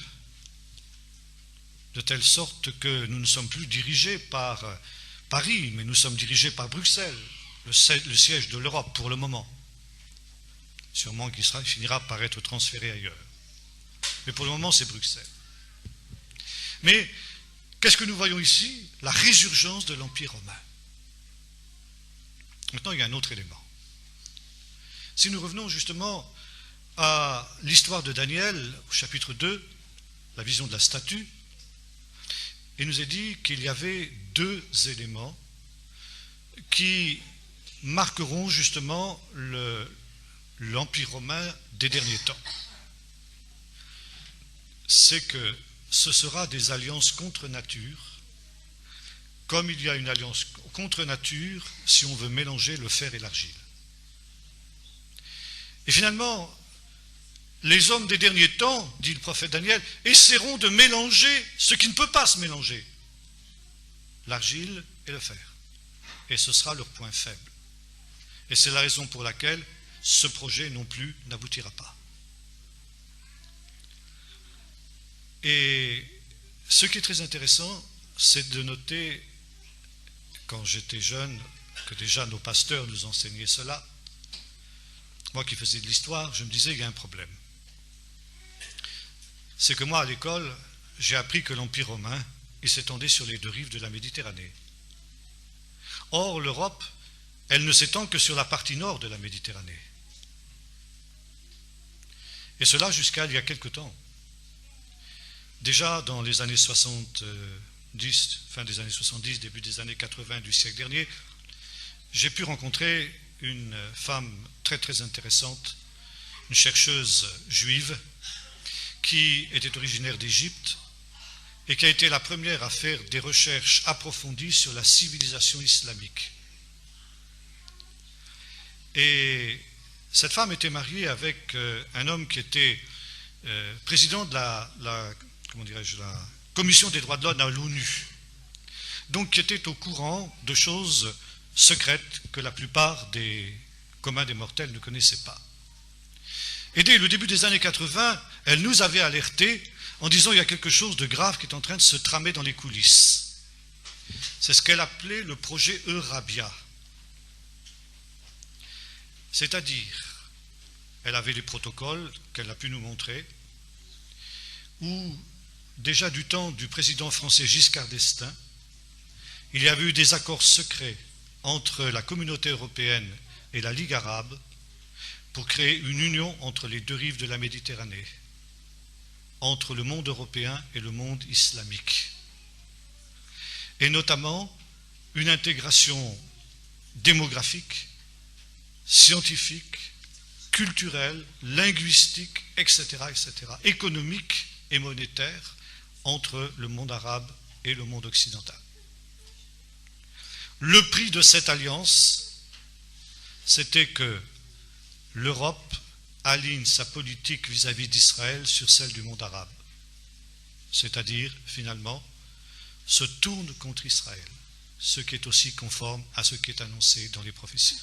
de telle sorte que nous ne sommes plus dirigés par Paris, mais nous sommes dirigés par Bruxelles, le siège de l'Europe pour le moment. Sûrement qu'il finira par être transféré ailleurs. Mais pour le moment, c'est Bruxelles. Mais qu'est-ce que nous voyons ici? La résurgence de l'Empire romain. Maintenant, il y a un autre élément. Si nous revenons justement à l'histoire de Daniel, au chapitre 2, la vision de la statue, il nous est dit qu'il y avait deux éléments qui marqueront justement l'Empire romain des derniers temps. C'est que ce sera des alliances contre nature, comme il y a une alliance contre nature si on veut mélanger le fer et l'argile. Et finalement, les hommes des derniers temps, dit le prophète Daniel, essaieront de mélanger ce qui ne peut pas se mélanger, l'argile et le fer. Et ce sera leur point faible. Et c'est la raison pour laquelle ce projet non plus n'aboutira pas. Et ce qui est très intéressant, c'est de noter, quand j'étais jeune, que déjà nos pasteurs nous enseignaient cela. Moi qui faisais de l'histoire, je me disais, il y a un problème. C'est que moi, à l'école, j'ai appris que l'Empire romain, il s'étendait sur les deux rives de la Méditerranée. Or, l'Europe, elle ne s'étend que sur la partie nord de la Méditerranée. Et cela jusqu'à il y a quelque temps. Déjà dans les années 70, fin des années 70, début des années 80 du siècle dernier, j'ai pu rencontrer une femme très très intéressante, une chercheuse juive, qui était originaire d'Égypte et qui a été la première à faire des recherches approfondies sur la civilisation islamique. Et cette femme était mariée avec un homme qui était président de la Commission des droits de l'homme à l'ONU, donc qui était au courant de choses secrètes que la plupart des communs des mortels ne connaissaient pas. Et dès le début des années 80, elle nous avait alertés en disant il y a quelque chose de grave qui est en train de se tramer dans les coulisses. C'est ce qu'elle appelait le projet Eurabia. C'est-à-dire, elle avait les protocoles qu'elle a pu nous montrer, où déjà du temps du président français Giscard d'Estaing, il y avait eu des accords secrets entre la communauté européenne et la Ligue arabe pour créer une union entre les deux rives de la Méditerranée, entre le monde européen et le monde islamique. Et notamment une intégration démographique, scientifique, culturelle, linguistique, etc., économique et monétaire entre le monde arabe et le monde occidental. Le prix de cette alliance, c'était que l'Europe aligne sa politique vis-à-vis d'Israël sur celle du monde arabe, c'est-à-dire, finalement, se tourne contre Israël, ce qui est aussi conforme à ce qui est annoncé dans les prophéties.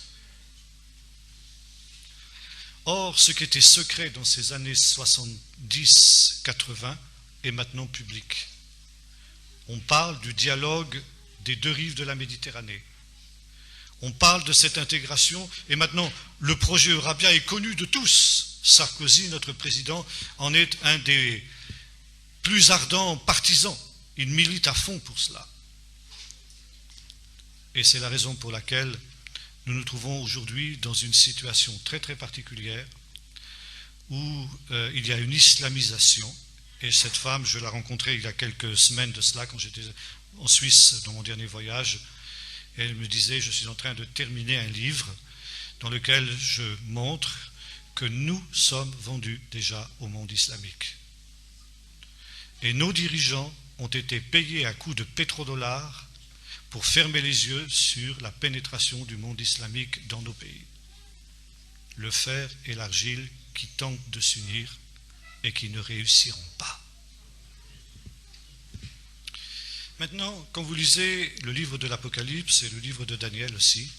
Or, ce qui était secret dans ces années 70-80 est maintenant public. On parle du dialogue des deux rives de la Méditerranée. On parle de cette intégration et maintenant le projet Eurabia est connu de tous. Sarkozy, notre président, en est un des plus ardents partisans. Il milite à fond pour cela. Et c'est la raison pour laquelle nous nous trouvons aujourd'hui dans une situation très très particulière où il y a une islamisation. Et cette femme, je l'ai rencontrée il y a quelques semaines de cela quand j'étais en Suisse dans mon dernier voyage. Et elle me disait, je suis en train de terminer un livre dans lequel je montre que nous sommes vendus déjà au monde islamique. Et nos dirigeants ont été payés à coups de pétrodollars pour fermer les yeux sur la pénétration du monde islamique dans nos pays. Le fer et l'argile qui tentent de s'unir et qui ne réussiront pas. Maintenant, quand vous lisez le livre de l'Apocalypse et le livre de Daniel aussi,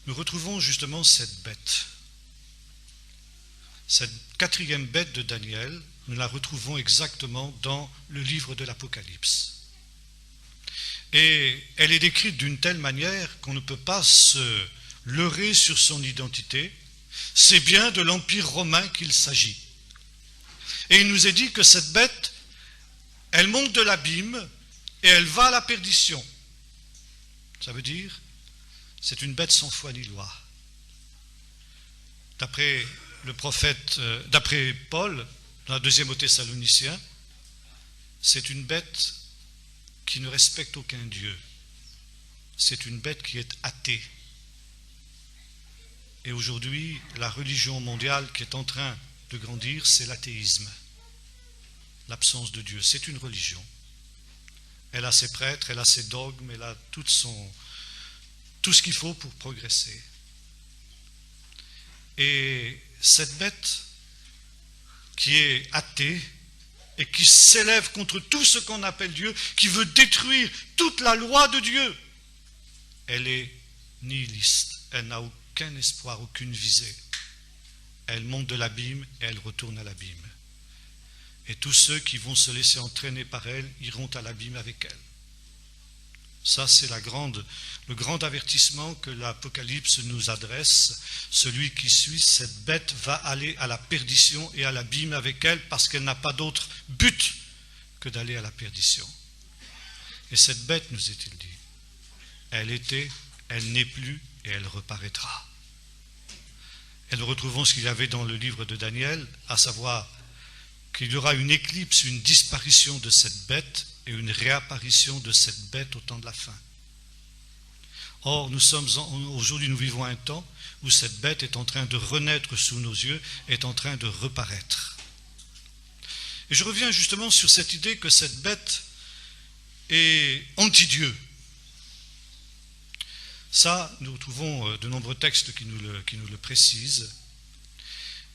nous retrouvons justement cette bête. Cette quatrième bête de Daniel, nous la retrouvons exactement dans le livre de l'Apocalypse. Et elle est décrite d'une telle manière qu'on ne peut pas se leurrer sur son identité. C'est bien de l'Empire romain qu'il s'agit. Et il nous est dit que cette bête, elle monte de l'abîme et elle va à la perdition. Ça veut dire, c'est une bête sans foi ni loi. D'après le prophète, d'après Paul, dans la deuxième aux Thessaloniciens, c'est une bête qui ne respecte aucun Dieu. C'est une bête qui est athée. Et aujourd'hui, la religion mondiale qui est en train de grandir, c'est l'athéisme. L'absence de Dieu, c'est une religion. Elle a ses prêtres, elle a ses dogmes, elle a tout ce qu'il faut pour progresser. Et cette bête qui est athée et qui s'élève contre tout ce qu'on appelle Dieu, qui veut détruire toute la loi de Dieu, elle est nihiliste, elle n'a aucun espoir, aucune visée. Elle monte de l'abîme et elle retourne à l'abîme. Et tous ceux qui vont se laisser entraîner par elle iront à l'abîme avec elle. Ça, c'est le grand avertissement que l'Apocalypse nous adresse. Celui qui suit cette bête va aller à la perdition et à l'abîme avec elle parce qu'elle n'a pas d'autre but que d'aller à la perdition. Et cette bête, nous est-il dit, elle était, elle n'est plus et elle reparaîtra. Et nous retrouvons ce qu'il y avait dans le livre de Daniel, à savoir qu'il y aura une éclipse, une disparition de cette bête et une réapparition de cette bête au temps de la fin. Or, aujourd'hui nous vivons un temps où cette bête est en train de renaître sous nos yeux, est en train de reparaître. Et je reviens justement sur cette idée que cette bête est anti-Dieu. Ça, nous trouvons de nombreux textes qui nous le précisent.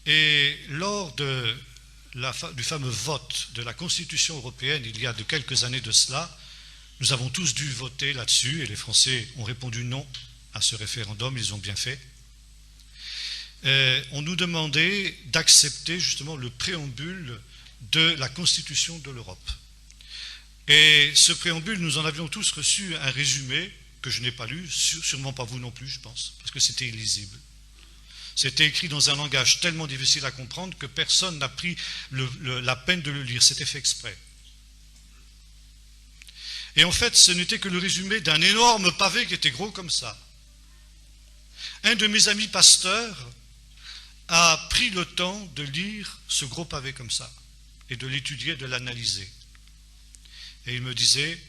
Et lors du fameux vote de la Constitution européenne, il y a de quelques années de cela, nous avons tous dû voter là-dessus, et les Français ont répondu non à ce référendum, ils ont bien fait. On nous demandait d'accepter justement le préambule de la Constitution de l'Europe. Et ce préambule, nous en avions tous reçu un résumé que je n'ai pas lu, sûrement pas vous non plus, je pense, parce que c'était illisible. C'était écrit dans un langage tellement difficile à comprendre que personne n'a pris la peine de le lire, c'était fait exprès. Et en fait, ce n'était que le résumé d'un énorme pavé qui était gros comme ça. Un de mes amis pasteurs a pris le temps de lire ce gros pavé comme ça, et de l'étudier, de l'analyser. Et il me disait,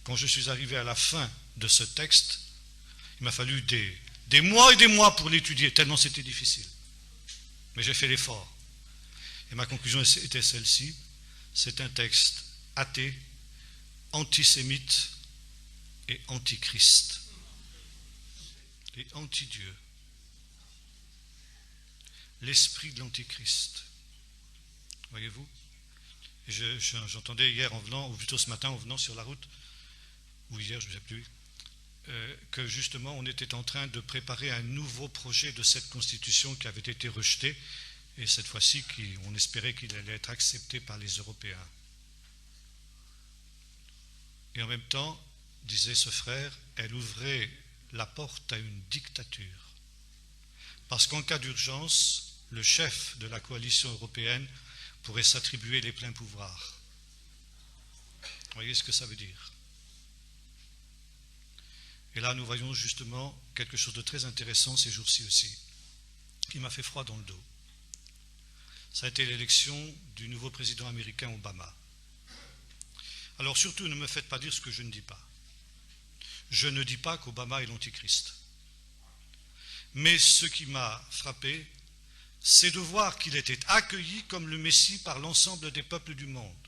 quand je suis arrivé à la fin de ce texte, il m'a fallu des mois et des mois pour l'étudier, tellement c'était difficile. Mais j'ai fait l'effort. Et ma conclusion était celle-ci, c'est un texte athée, antisémite et antichrist. Et anti-Dieu. L'esprit de l'antichrist. Voyez-vous? J'entendais hier en venant, ou plutôt ce matin en venant sur la route, ou hier, je ne sais plus, que justement on était en train de préparer un nouveau projet de cette constitution qui avait été rejetée, et cette fois-ci on espérait qu'il allait être accepté par les Européens. Et en même temps, disait ce frère, elle ouvrait la porte à une dictature. Parce qu'en cas d'urgence, le chef de la coalition européenne pourrait s'attribuer les pleins pouvoirs. Vous voyez ce que ça veut dire? Et là, nous voyons justement quelque chose de très intéressant ces jours-ci aussi, qui m'a fait froid dans le dos. Ça a été l'élection du nouveau président américain Obama. Alors surtout, ne me faites pas dire ce que je ne dis pas. Je ne dis pas qu'Obama est l'antichrist. Mais ce qui m'a frappé, c'est de voir qu'il était accueilli comme le Messie par l'ensemble des peuples du monde.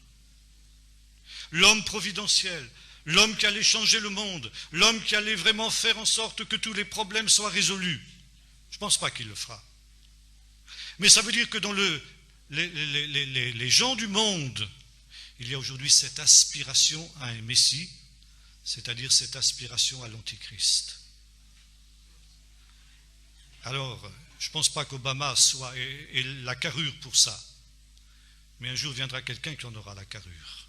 L'homme providentiel, l'homme qui allait changer le monde, l'homme qui allait vraiment faire en sorte que tous les problèmes soient résolus. Je ne pense pas qu'il le fera. Mais ça veut dire que dans les gens du monde, il y a aujourd'hui cette aspiration à un Messie, c'est-à-dire cette aspiration à l'Antichrist. Alors, je ne pense pas qu'Obama ait la carrure pour ça. Mais un jour viendra quelqu'un qui en aura la carrure.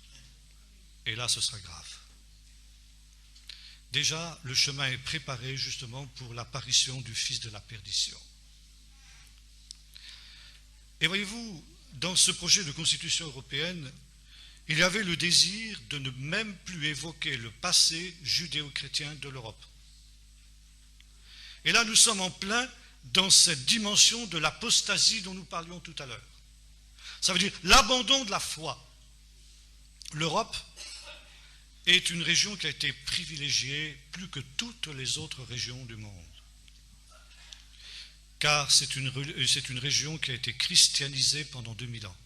Et là, ce sera grave. Déjà, le chemin est préparé justement pour l'apparition du Fils de la perdition. Et voyez-vous, dans ce projet de constitution européenne, il y avait le désir de ne même plus évoquer le passé judéo-chrétien de l'Europe. Et là, nous sommes en plein dans cette dimension de l'apostasie dont nous parlions tout à l'heure. Ça veut dire l'abandon de la foi. L'Europe est une région qui a été privilégiée plus que toutes les autres régions du monde. Car c'est une région qui a été christianisée pendant 2000 ans.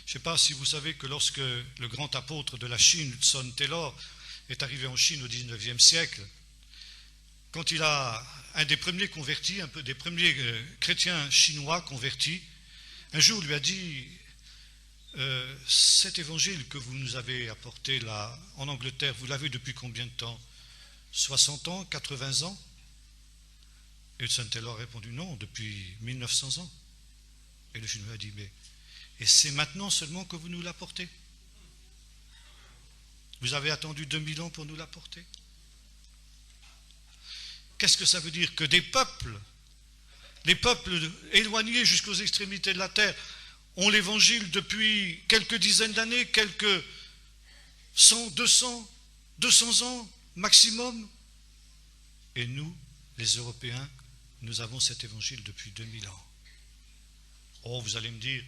Je ne sais pas si vous savez que lorsque le grand apôtre de la Chine, Hudson Taylor, est arrivé en Chine au XIXe siècle, quand il a un des premiers convertis, un peu des premiers chrétiens chinois convertis, un jour lui a dit cet évangile que vous nous avez apporté là en Angleterre, vous l'avez depuis combien de temps? 60 ans, 80 ans? Et Hudson Taylor a répondu non, depuis 1900 ans. Et le Chinois a dit mais et c'est maintenant seulement que vous nous l'apportez? Vous avez attendu 2000 ans pour nous l'apporter? Qu'est-ce que ça veut dire? Que des peuples, les peuples éloignés jusqu'aux extrémités de la terre, ont l'évangile depuis quelques dizaines d'années, quelques 100, 200 ans maximum. Et nous, les Européens, nous avons cet évangile depuis 2000 ans. Oh, vous allez me dire,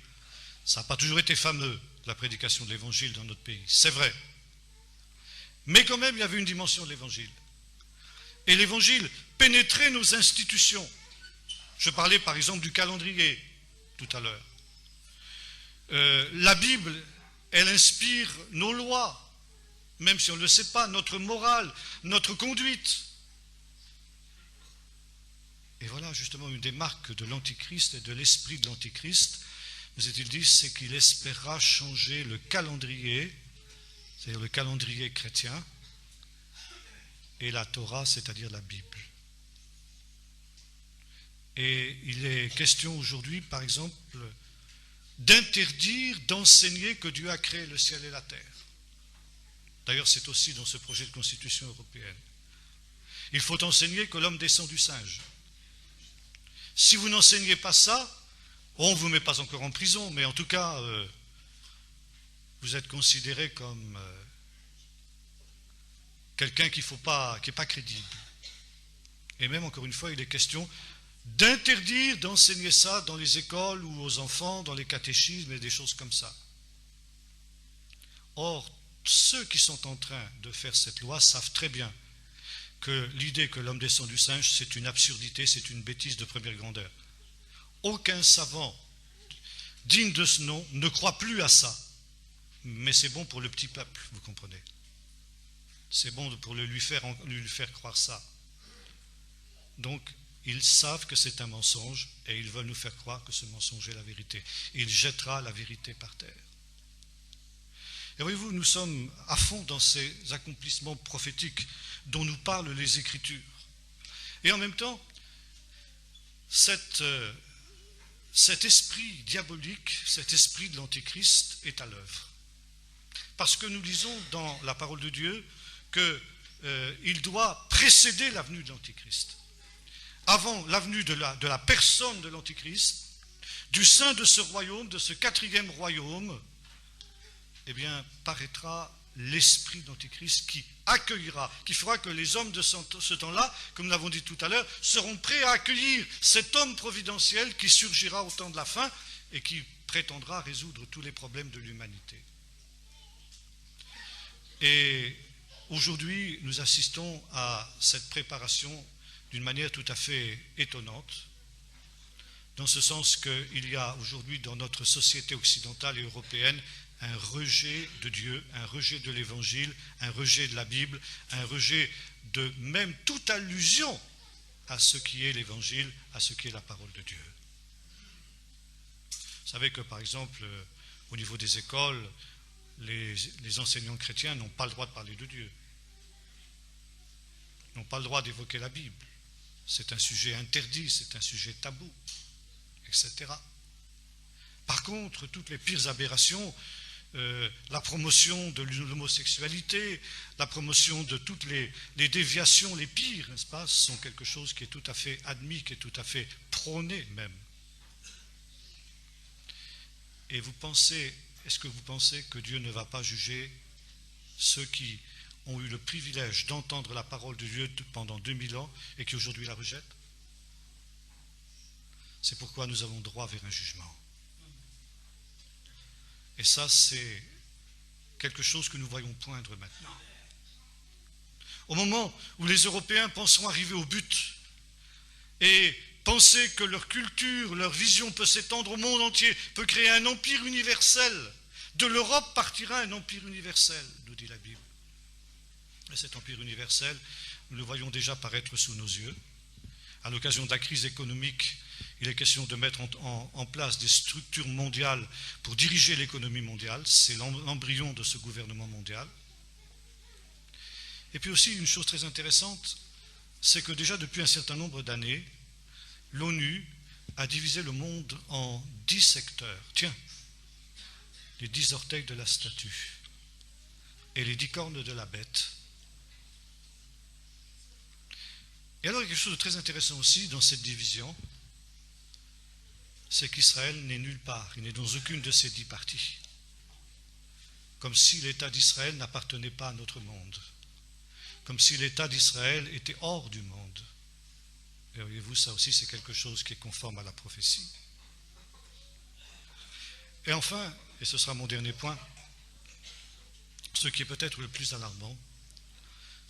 ça n'a pas toujours été fameux, la prédication de l'évangile dans notre pays. C'est vrai. Mais quand même, il y avait une dimension de l'évangile. Et l'évangile pénétrait nos institutions. Je parlais par exemple du calendrier tout à l'heure. La Bible, elle inspire nos lois. même si on ne le sait pas, notre morale, notre conduite. Et voilà justement une des marques de l'Antichrist et de l'esprit de l'Antichrist, nous est-il dit, c'est qu'il espérera changer le calendrier, c'est-à-dire le calendrier chrétien, et la Torah, c'est-à-dire la Bible. Et il est question aujourd'hui, par exemple, d'interdire d'enseigner que Dieu a créé le ciel et la terre. D'ailleurs, c'est aussi dans ce projet de constitution européenne. Il faut enseigner que l'homme descend du singe. Si vous n'enseignez pas ça, on ne vous met pas encore en prison, mais en tout cas, vous êtes considéré comme quelqu'un qui n'est pas crédible. Et même, encore une fois, il est question d'interdire d'enseigner ça dans les écoles ou aux enfants, dans les catéchismes et des choses comme ça. Or, ceux qui sont en train de faire cette loi savent très bien que l'idée que l'homme descend du singe, c'est une absurdité, c'est une bêtise de première grandeur. Aucun savant digne de ce nom ne croit plus à ça. Mais c'est bon pour le petit peuple, vous comprenez. C'est bon pour lui faire croire ça. Donc, ils savent que c'est un mensonge et ils veulent nous faire croire que ce mensonge est la vérité. Il jettera la vérité par terre. Et voyez-vous, nous sommes à fond dans ces accomplissements prophétiques dont nous parlent les Écritures. Et en même temps, cet esprit diabolique, cet esprit de l'Antéchrist est à l'œuvre. Parce que nous lisons dans la parole de Dieu qu'il doit précéder la venue de l'Antéchrist. Avant la venue de la personne de l'Antéchrist, du sein de ce royaume, de ce quatrième royaume, eh bien, paraîtra l'esprit d'Antéchrist qui accueillera, qui fera que les hommes de ce temps-là, comme nous l'avons dit tout à l'heure, seront prêts à accueillir cet homme providentiel qui surgira au temps de la fin et qui prétendra résoudre tous les problèmes de l'humanité. Et aujourd'hui, nous assistons à cette préparation d'une manière tout à fait étonnante, dans ce sens qu'il y a aujourd'hui dans notre société occidentale et européenne un rejet de Dieu, un rejet de l'Évangile, un rejet de la Bible, un rejet de même toute allusion à ce qui est l'Évangile, à ce qui est la parole de Dieu. Vous savez que, par exemple, au niveau des écoles, les enseignants chrétiens n'ont pas le droit de parler de Dieu, n'ont pas le droit d'évoquer la Bible. C'est un sujet interdit, c'est un sujet tabou, etc. Par contre, toutes les pires aberrations, la promotion de l'homosexualité, la promotion de toutes les déviations les pires, n'est-ce pas, sont quelque chose qui est tout à fait admis, qui est tout à fait prôné même. Et est-ce que vous pensez que Dieu ne va pas juger ceux qui ont eu le privilège d'entendre la parole de Dieu pendant 2000 ans et qui aujourd'hui la rejettent? C'est pourquoi nous avons droit vers un jugement. Et ça, c'est quelque chose que nous voyons poindre maintenant. Au moment où les Européens penseront arriver au but et penser que leur culture, leur vision peut s'étendre au monde entier, peut créer un empire universel, de l'Europe partira un empire universel, nous dit la Bible. Et cet empire universel, nous le voyons déjà paraître sous nos yeux. À l'occasion de la crise économique, il est question de mettre en place des structures mondiales pour diriger l'économie mondiale. C'est l'embryon de ce gouvernement mondial. Et puis aussi, une chose très intéressante, c'est que déjà depuis un certain nombre d'années, l'ONU a divisé le monde en 10 secteurs. Tiens, les 10 orteils de la statue et les 10 cornes de la bête. Et alors, il y a quelque chose de très intéressant aussi dans cette division, c'est qu'Israël n'est nulle part, il n'est dans aucune de ces 10 parties. Comme si l'État d'Israël n'appartenait pas à notre monde, comme si l'État d'Israël était hors du monde. Et voyez-vous, ça aussi c'est quelque chose qui est conforme à la prophétie. Et enfin, et ce sera mon dernier point, ce qui est peut-être le plus alarmant,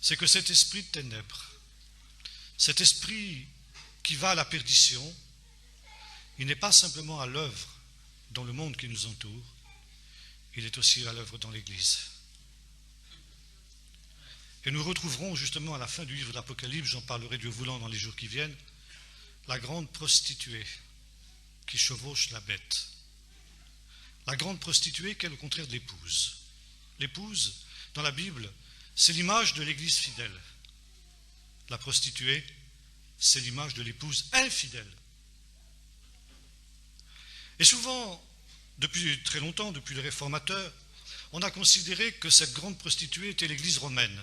c'est que cet esprit de ténèbres, cet esprit qui va à la perdition, il n'est pas simplement à l'œuvre dans le monde qui nous entoure, il est aussi à l'œuvre dans l'Église. Et nous retrouverons justement à la fin du livre d'Apocalypse, j'en parlerai Dieu voulant dans les jours qui viennent, la grande prostituée qui chevauche la bête. La grande prostituée qui est le contraire de l'épouse. L'épouse, dans la Bible, c'est l'image de l'Église fidèle. La prostituée, c'est l'image de l'épouse infidèle. Et souvent, depuis très longtemps, depuis les réformateurs, on a considéré que cette grande prostituée était l'Église romaine.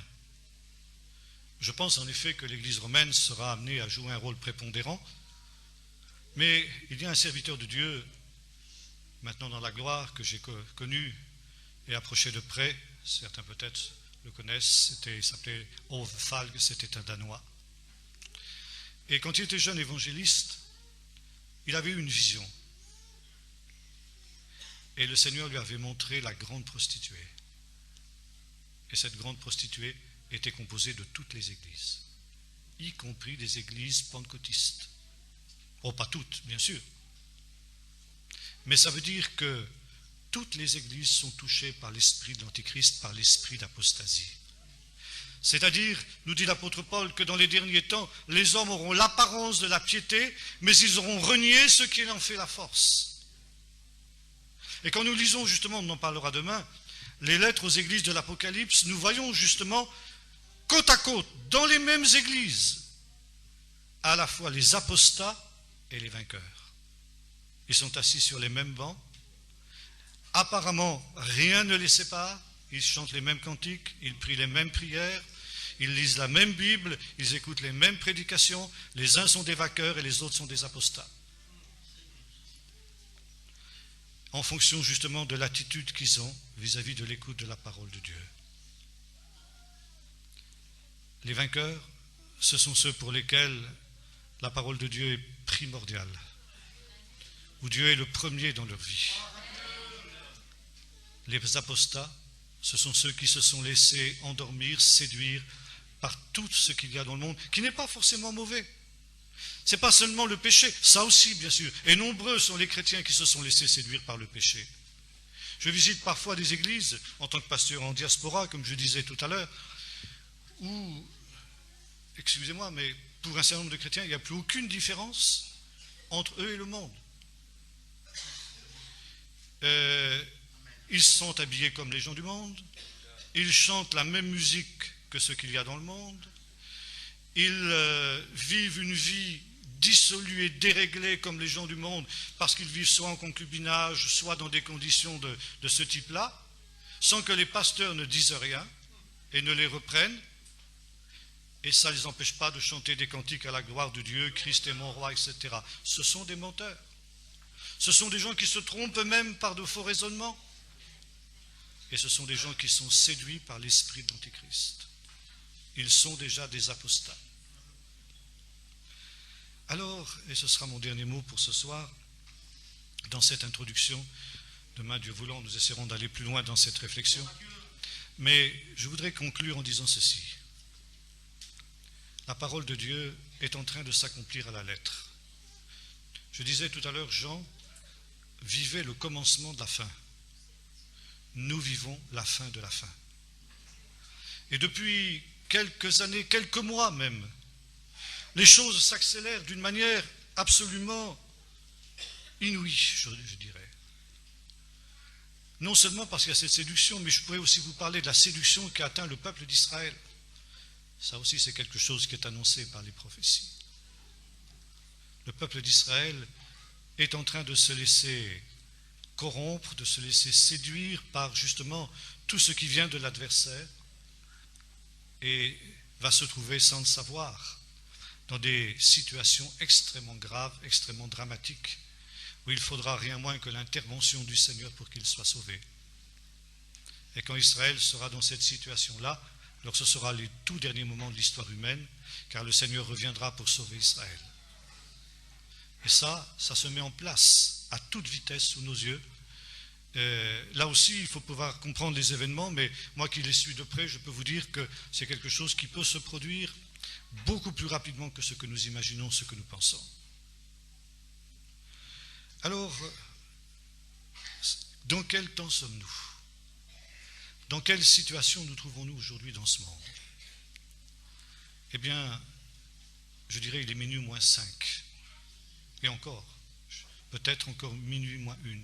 Je pense en effet que l'Église romaine sera amenée à jouer un rôle prépondérant, mais il y a un serviteur de Dieu, maintenant dans la gloire, que j'ai connu et approché de près, certains peut-être le connaissent, il s'appelait Ove Falk, c'était un Danois. Et quand il était jeune évangéliste, il avait eu une vision. Et le Seigneur lui avait montré la grande prostituée. Et cette grande prostituée était composée de toutes les églises, y compris des églises pentecôtistes. Oh, pas toutes, bien sûr. Mais ça veut dire que toutes les églises sont touchées par l'esprit de l'Antichrist, par l'esprit d'apostasie. C'est-à-dire, nous dit l'apôtre Paul, que dans les derniers temps, les hommes auront l'apparence de la piété, mais ils auront renié ce qui en fait la force. Et quand nous lisons justement, on en parlera demain, les lettres aux églises de l'Apocalypse, nous voyons justement côte à côte, dans les mêmes églises, à la fois les apostats et les vainqueurs. Ils sont assis sur les mêmes bancs. Apparemment, rien ne les sépare. Ils chantent les mêmes cantiques, ils prient les mêmes prières, ils lisent la même Bible, ils écoutent les mêmes prédications. Les uns sont des vainqueurs et les autres sont des apostats. En fonction justement de l'attitude qu'ils ont vis-à-vis de l'écoute de la parole de Dieu. Les vainqueurs, ce sont ceux pour lesquels la parole de Dieu est primordiale, où Dieu est le premier dans leur vie. Les apostats, ce sont ceux qui se sont laissés endormir, séduire par tout ce qu'il y a dans le monde, qui n'est pas forcément mauvais. Ce n'est pas seulement le péché, ça aussi bien sûr, et nombreux sont les chrétiens qui se sont laissés séduire par le péché. Je visite parfois des églises, en tant que pasteur en diaspora, comme je disais tout à l'heure, où, excusez-moi, mais pour un certain nombre de chrétiens, il n'y a plus aucune différence entre eux et le monde. Ils sont habillés comme les gens du monde, ils chantent la même musique que ce qu'il y a dans le monde, ils vivent une vie dissolue et déréglée comme les gens du monde, parce qu'ils vivent soit en concubinage, soit dans des conditions de ce type-là, sans que les pasteurs ne disent rien et ne les reprennent. Et ça ne les empêche pas de chanter des cantiques à la gloire de Dieu, Christ est mon roi, etc. Ce sont des menteurs. Ce sont des gens qui se trompent eux-mêmes par de faux raisonnements. Et ce sont des gens qui sont séduits par l'esprit de l'Antichrist. Ils sont déjà des apostats. Alors, et ce sera mon dernier mot pour ce soir, dans cette introduction, demain Dieu voulant, nous essaierons d'aller plus loin dans cette réflexion, mais je voudrais conclure en disant ceci. La parole de Dieu est en train de s'accomplir à la lettre. Je disais tout à l'heure, Jean vivait le commencement de la fin. Nous vivons la fin de la fin. Et depuis quelques années, quelques mois même, les choses s'accélèrent d'une manière absolument inouïe, je dirais. Non seulement parce qu'il y a cette séduction, mais je pourrais aussi vous parler de la séduction qui a atteint le peuple d'Israël. Ça aussi, c'est quelque chose qui est annoncé par les prophéties. Le peuple d'Israël est en train de se laisser corrompre, de se laisser séduire par justement tout ce qui vient de l'adversaire et va se trouver sans le savoir dans des situations extrêmement graves, extrêmement dramatiques, où il faudra rien moins que l'intervention du Seigneur pour qu'il soit sauvé. Et quand Israël sera dans cette situation-là, alors ce sera les tout derniers moments de l'histoire humaine, car le Seigneur reviendra pour sauver Israël. Et ça se met en place à toute vitesse sous nos yeux. Là aussi, il faut pouvoir comprendre les événements, mais moi qui les suis de près, je peux vous dire que c'est quelque chose qui peut se produire beaucoup plus rapidement que ce que nous imaginons, ce que nous pensons. Alors, dans quel temps sommes-nous? Dans quelle situation nous trouvons-nous aujourd'hui dans ce monde? eh bien, je dirais il est minuit moins 5. Et encore, peut-être encore minuit moins 1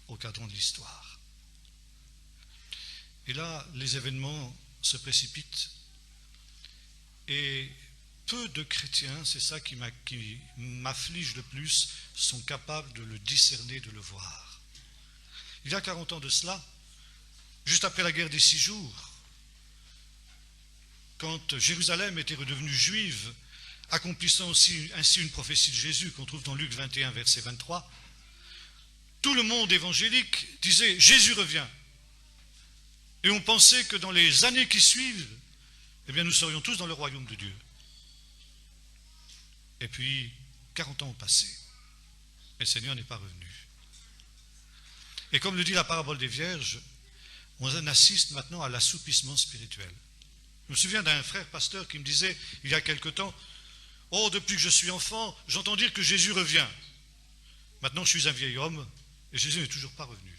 au cadran de l'histoire. Et là, les événements se précipitent et peu de chrétiens, c'est ça qui m'afflige le plus, sont capables de le discerner, de le voir. Il y a 40 ans de cela, juste après la guerre des 6 jours, quand Jérusalem était redevenue juive, accomplissant aussi ainsi une prophétie de Jésus qu'on trouve dans Luc 21, verset 23, tout le monde évangélique disait « Jésus revient ». Et on pensait que dans les années qui suivent, eh bien, nous serions tous dans le royaume de Dieu. Et puis, 40 ans ont passé, et le Seigneur n'est pas revenu. Et comme le dit la parabole des Vierges, on assiste maintenant à l'assoupissement spirituel. Je me souviens d'un frère pasteur qui me disait, il y a quelque temps, « Oh, depuis que je suis enfant, j'entends dire que Jésus revient. Maintenant, je suis un vieil homme, et Jésus n'est toujours pas revenu. »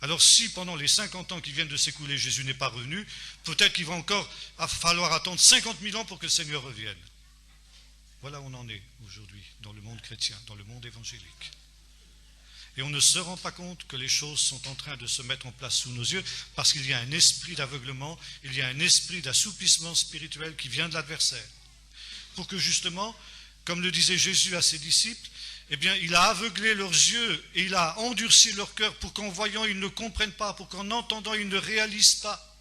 Alors si pendant les 50 ans qui viennent de s'écouler, Jésus n'est pas revenu, peut-être qu'il va encore falloir attendre 50 000 ans pour que le Seigneur revienne. Voilà où on en est aujourd'hui dans le monde chrétien, dans le monde évangélique. Et on ne se rend pas compte que les choses sont en train de se mettre en place sous nos yeux parce qu'il y a un esprit d'aveuglement, il y a un esprit d'assoupissement spirituel qui vient de l'adversaire. Pour que justement, comme le disait Jésus à ses disciples, eh bien, il a aveuglé leurs yeux et il a endurci leur cœur pour qu'en voyant, ils ne comprennent pas, pour qu'en entendant, ils ne réalisent pas,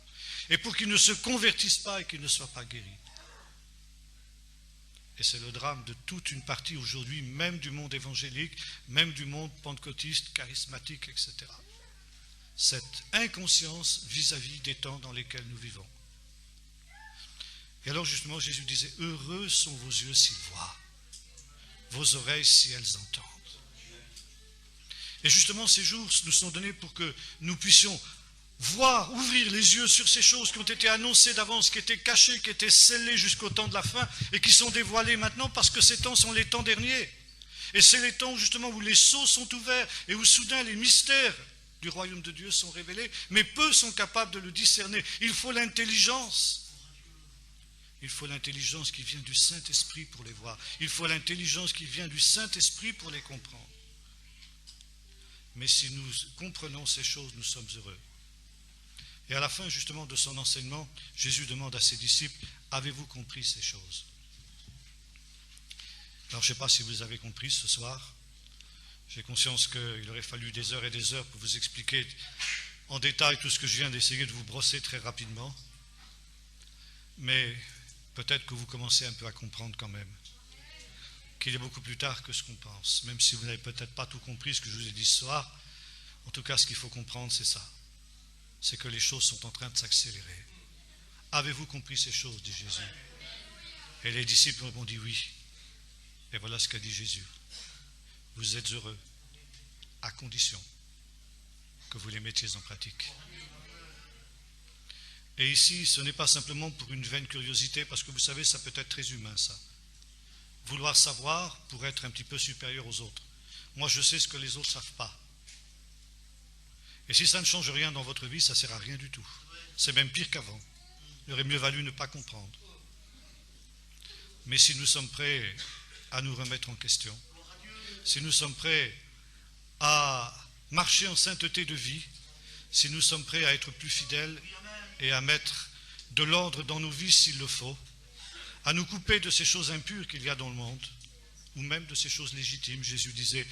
et pour qu'ils ne se convertissent pas et qu'ils ne soient pas guéris. Et c'est le drame de toute une partie aujourd'hui, même du monde évangélique, même du monde pentecôtiste, charismatique, etc. Cette inconscience vis-à-vis des temps dans lesquels nous vivons. Et alors justement, Jésus disait, « Heureux sont vos yeux s'ils voient, vos oreilles si elles entendent. » Et justement, ces jours nous sont donnés pour que nous puissions voir, ouvrir les yeux sur ces choses qui ont été annoncées d'avance, qui étaient cachées, qui étaient scellées jusqu'au temps de la fin et qui sont dévoilées maintenant parce que ces temps sont les temps derniers. Et c'est les temps justement où les sceaux sont ouverts et où soudain les mystères du royaume de Dieu sont révélés, mais peu sont capables de le discerner. Il faut l'intelligence. Il faut l'intelligence qui vient du Saint-Esprit pour les voir. Il faut l'intelligence qui vient du Saint-Esprit pour les comprendre. Mais si nous comprenons ces choses, nous sommes heureux. Et à la fin, justement, de son enseignement, Jésus demande à ses disciples, « Avez-vous compris ces choses ?» Alors, je ne sais pas si vous avez compris ce soir. J'ai conscience qu'il aurait fallu des heures et des heures pour vous expliquer en détail tout ce que je viens d'essayer de vous brosser très rapidement. Mais peut-être que vous commencez un peu à comprendre quand même qu'il est beaucoup plus tard que ce qu'on pense. Même si vous n'avez peut-être pas tout compris ce que je vous ai dit ce soir, en tout cas, ce qu'il faut comprendre, c'est ça. C'est que les choses sont en train de s'accélérer. Avez-vous compris ces choses, dit Jésus? Et les disciples ont dit oui. Et voilà ce qu'a dit Jésus. Vous êtes heureux, à condition que vous les mettiez en pratique. Et ici, ce n'est pas simplement pour une vaine curiosité, parce que vous savez, ça peut être très humain, ça. Vouloir savoir pour être un petit peu supérieur aux autres. Moi, je sais ce que les autres ne savent pas. Et si ça ne change rien dans votre vie, ça ne sert à rien du tout. C'est même pire qu'avant. Il aurait mieux valu ne pas comprendre. Mais si nous sommes prêts à nous remettre en question, si nous sommes prêts à marcher en sainteté de vie, si nous sommes prêts à être plus fidèles et à mettre de l'ordre dans nos vies s'il le faut, à nous couper de ces choses impures qu'il y a dans le monde, ou même de ces choses légitimes. Jésus disait,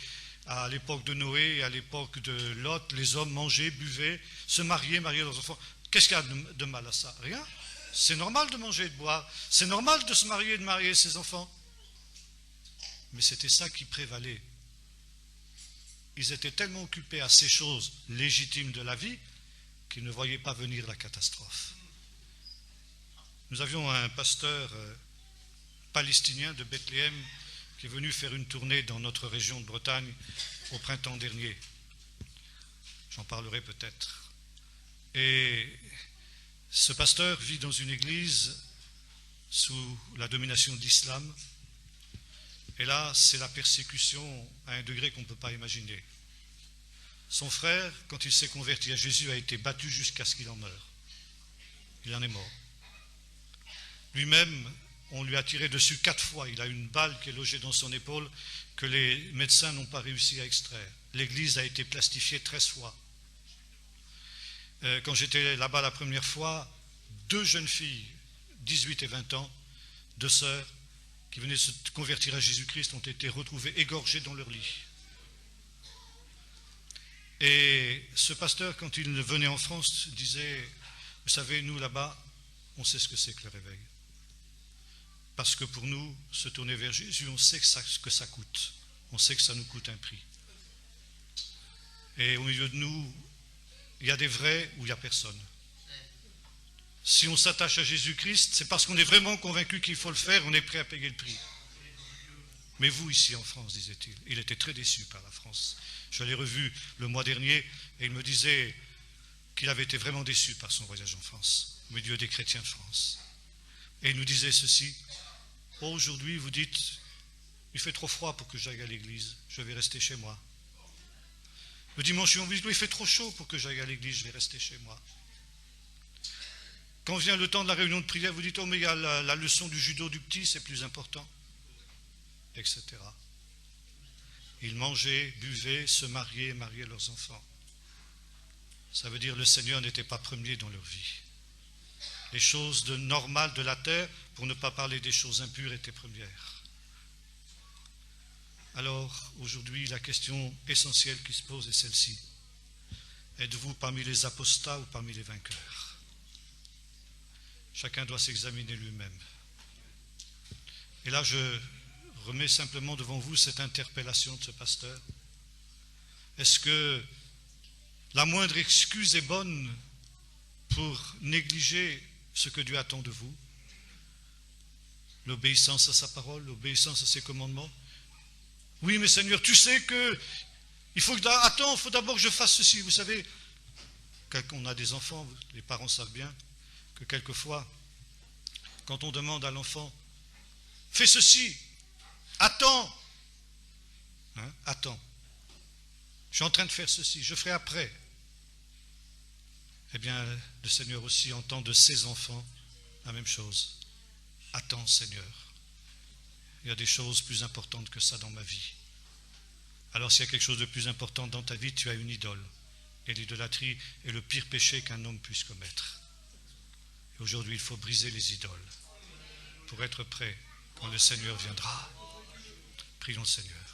à l'époque de Noé et à l'époque de Lot, les hommes mangeaient, buvaient, se mariaient, mariaient leurs enfants. Qu'est-ce qu'il y a de mal à ça? Rien. C'est normal de manger et de boire. C'est normal de se marier et de marier ses enfants. Mais c'était ça qui prévalait. Ils étaient tellement occupés à ces choses légitimes de la vie qu'ils ne voyaient pas venir la catastrophe. Nous avions un pasteur palestinien de Bethléem qui est venu faire une tournée dans notre région de Bretagne au printemps dernier. J'en parlerai peut-être. Et ce pasteur vit dans une église sous la domination de l'islam. Et là, c'est la persécution à un degré qu'on ne peut pas imaginer. Son frère, quand il s'est converti à Jésus, a été battu jusqu'à ce qu'il en meure. Il en est mort. Lui-même, on lui a tiré dessus 4 fois. Il a une balle qui est logée dans son épaule que les médecins n'ont pas réussi à extraire. L'église a été plastifiée 13 fois. Quand j'étais là-bas la première fois, 2 jeunes filles, 18 et 20 ans, 2 sœurs, qui venaient se convertir à Jésus-Christ, ont été retrouvées égorgées dans leur lit. Et ce pasteur, quand il venait en France, disait, vous savez, nous là-bas, on sait ce que c'est que le réveil. Parce que pour nous, se tourner vers Jésus, on sait ce que ça coûte. On sait que ça nous coûte un prix. Et au milieu de nous, il y a des vrais ou il n'y a personne. Si on s'attache à Jésus-Christ, c'est parce qu'on est vraiment convaincu qu'il faut le faire, on est prêt à payer le prix. Mais vous, ici en France, disait-il, il était très déçu par la France. Je l'ai revu le mois dernier et il me disait qu'il avait été vraiment déçu par son voyage en France, au milieu des chrétiens de France. Et il nous disait ceci, oh, aujourd'hui vous dites, il fait trop froid pour que j'aille à l'église, je vais rester chez moi. Le dimanche, on vous dit, il fait trop chaud pour que j'aille à l'église, je vais rester chez moi. Quand vient le temps de la réunion de prière, vous dites, oh mais il y a la leçon du judo du petit, c'est plus important, etc. Ils mangeaient, buvaient, se mariaient, mariaient leurs enfants. Ça veut dire que le Seigneur n'était pas premier dans leur vie. Les choses normales de la terre, pour ne pas parler des choses impures, étaient premières. Alors, aujourd'hui, la question essentielle qui se pose est celle-ci. Êtes-vous parmi les apostats ou parmi les vainqueurs? Chacun doit s'examiner lui-même. Et là, je remets simplement devant vous cette interpellation de ce pasteur. Est-ce que la moindre excuse est bonne pour négliger ce que Dieu attend de vous? L'obéissance à sa parole, l'obéissance à ses commandements. Oui, mais Seigneur, tu sais que il faut d'abord que je fasse ceci. Vous savez, quand on a des enfants, les parents savent bien que quelquefois, quand on demande à l'enfant, fais ceci, attends, attends, je suis en train de faire ceci, je ferai après. Eh bien, le Seigneur aussi entend de ses enfants la même chose. Attends, Seigneur. Il y a des choses plus importantes que ça dans ma vie. Alors s'il y a quelque chose de plus important dans ta vie, tu as une idole. Et l'idolâtrie est le pire péché qu'un homme puisse commettre. Et aujourd'hui, il faut briser les idoles pour être prêt quand le Seigneur viendra. Prions le Seigneur.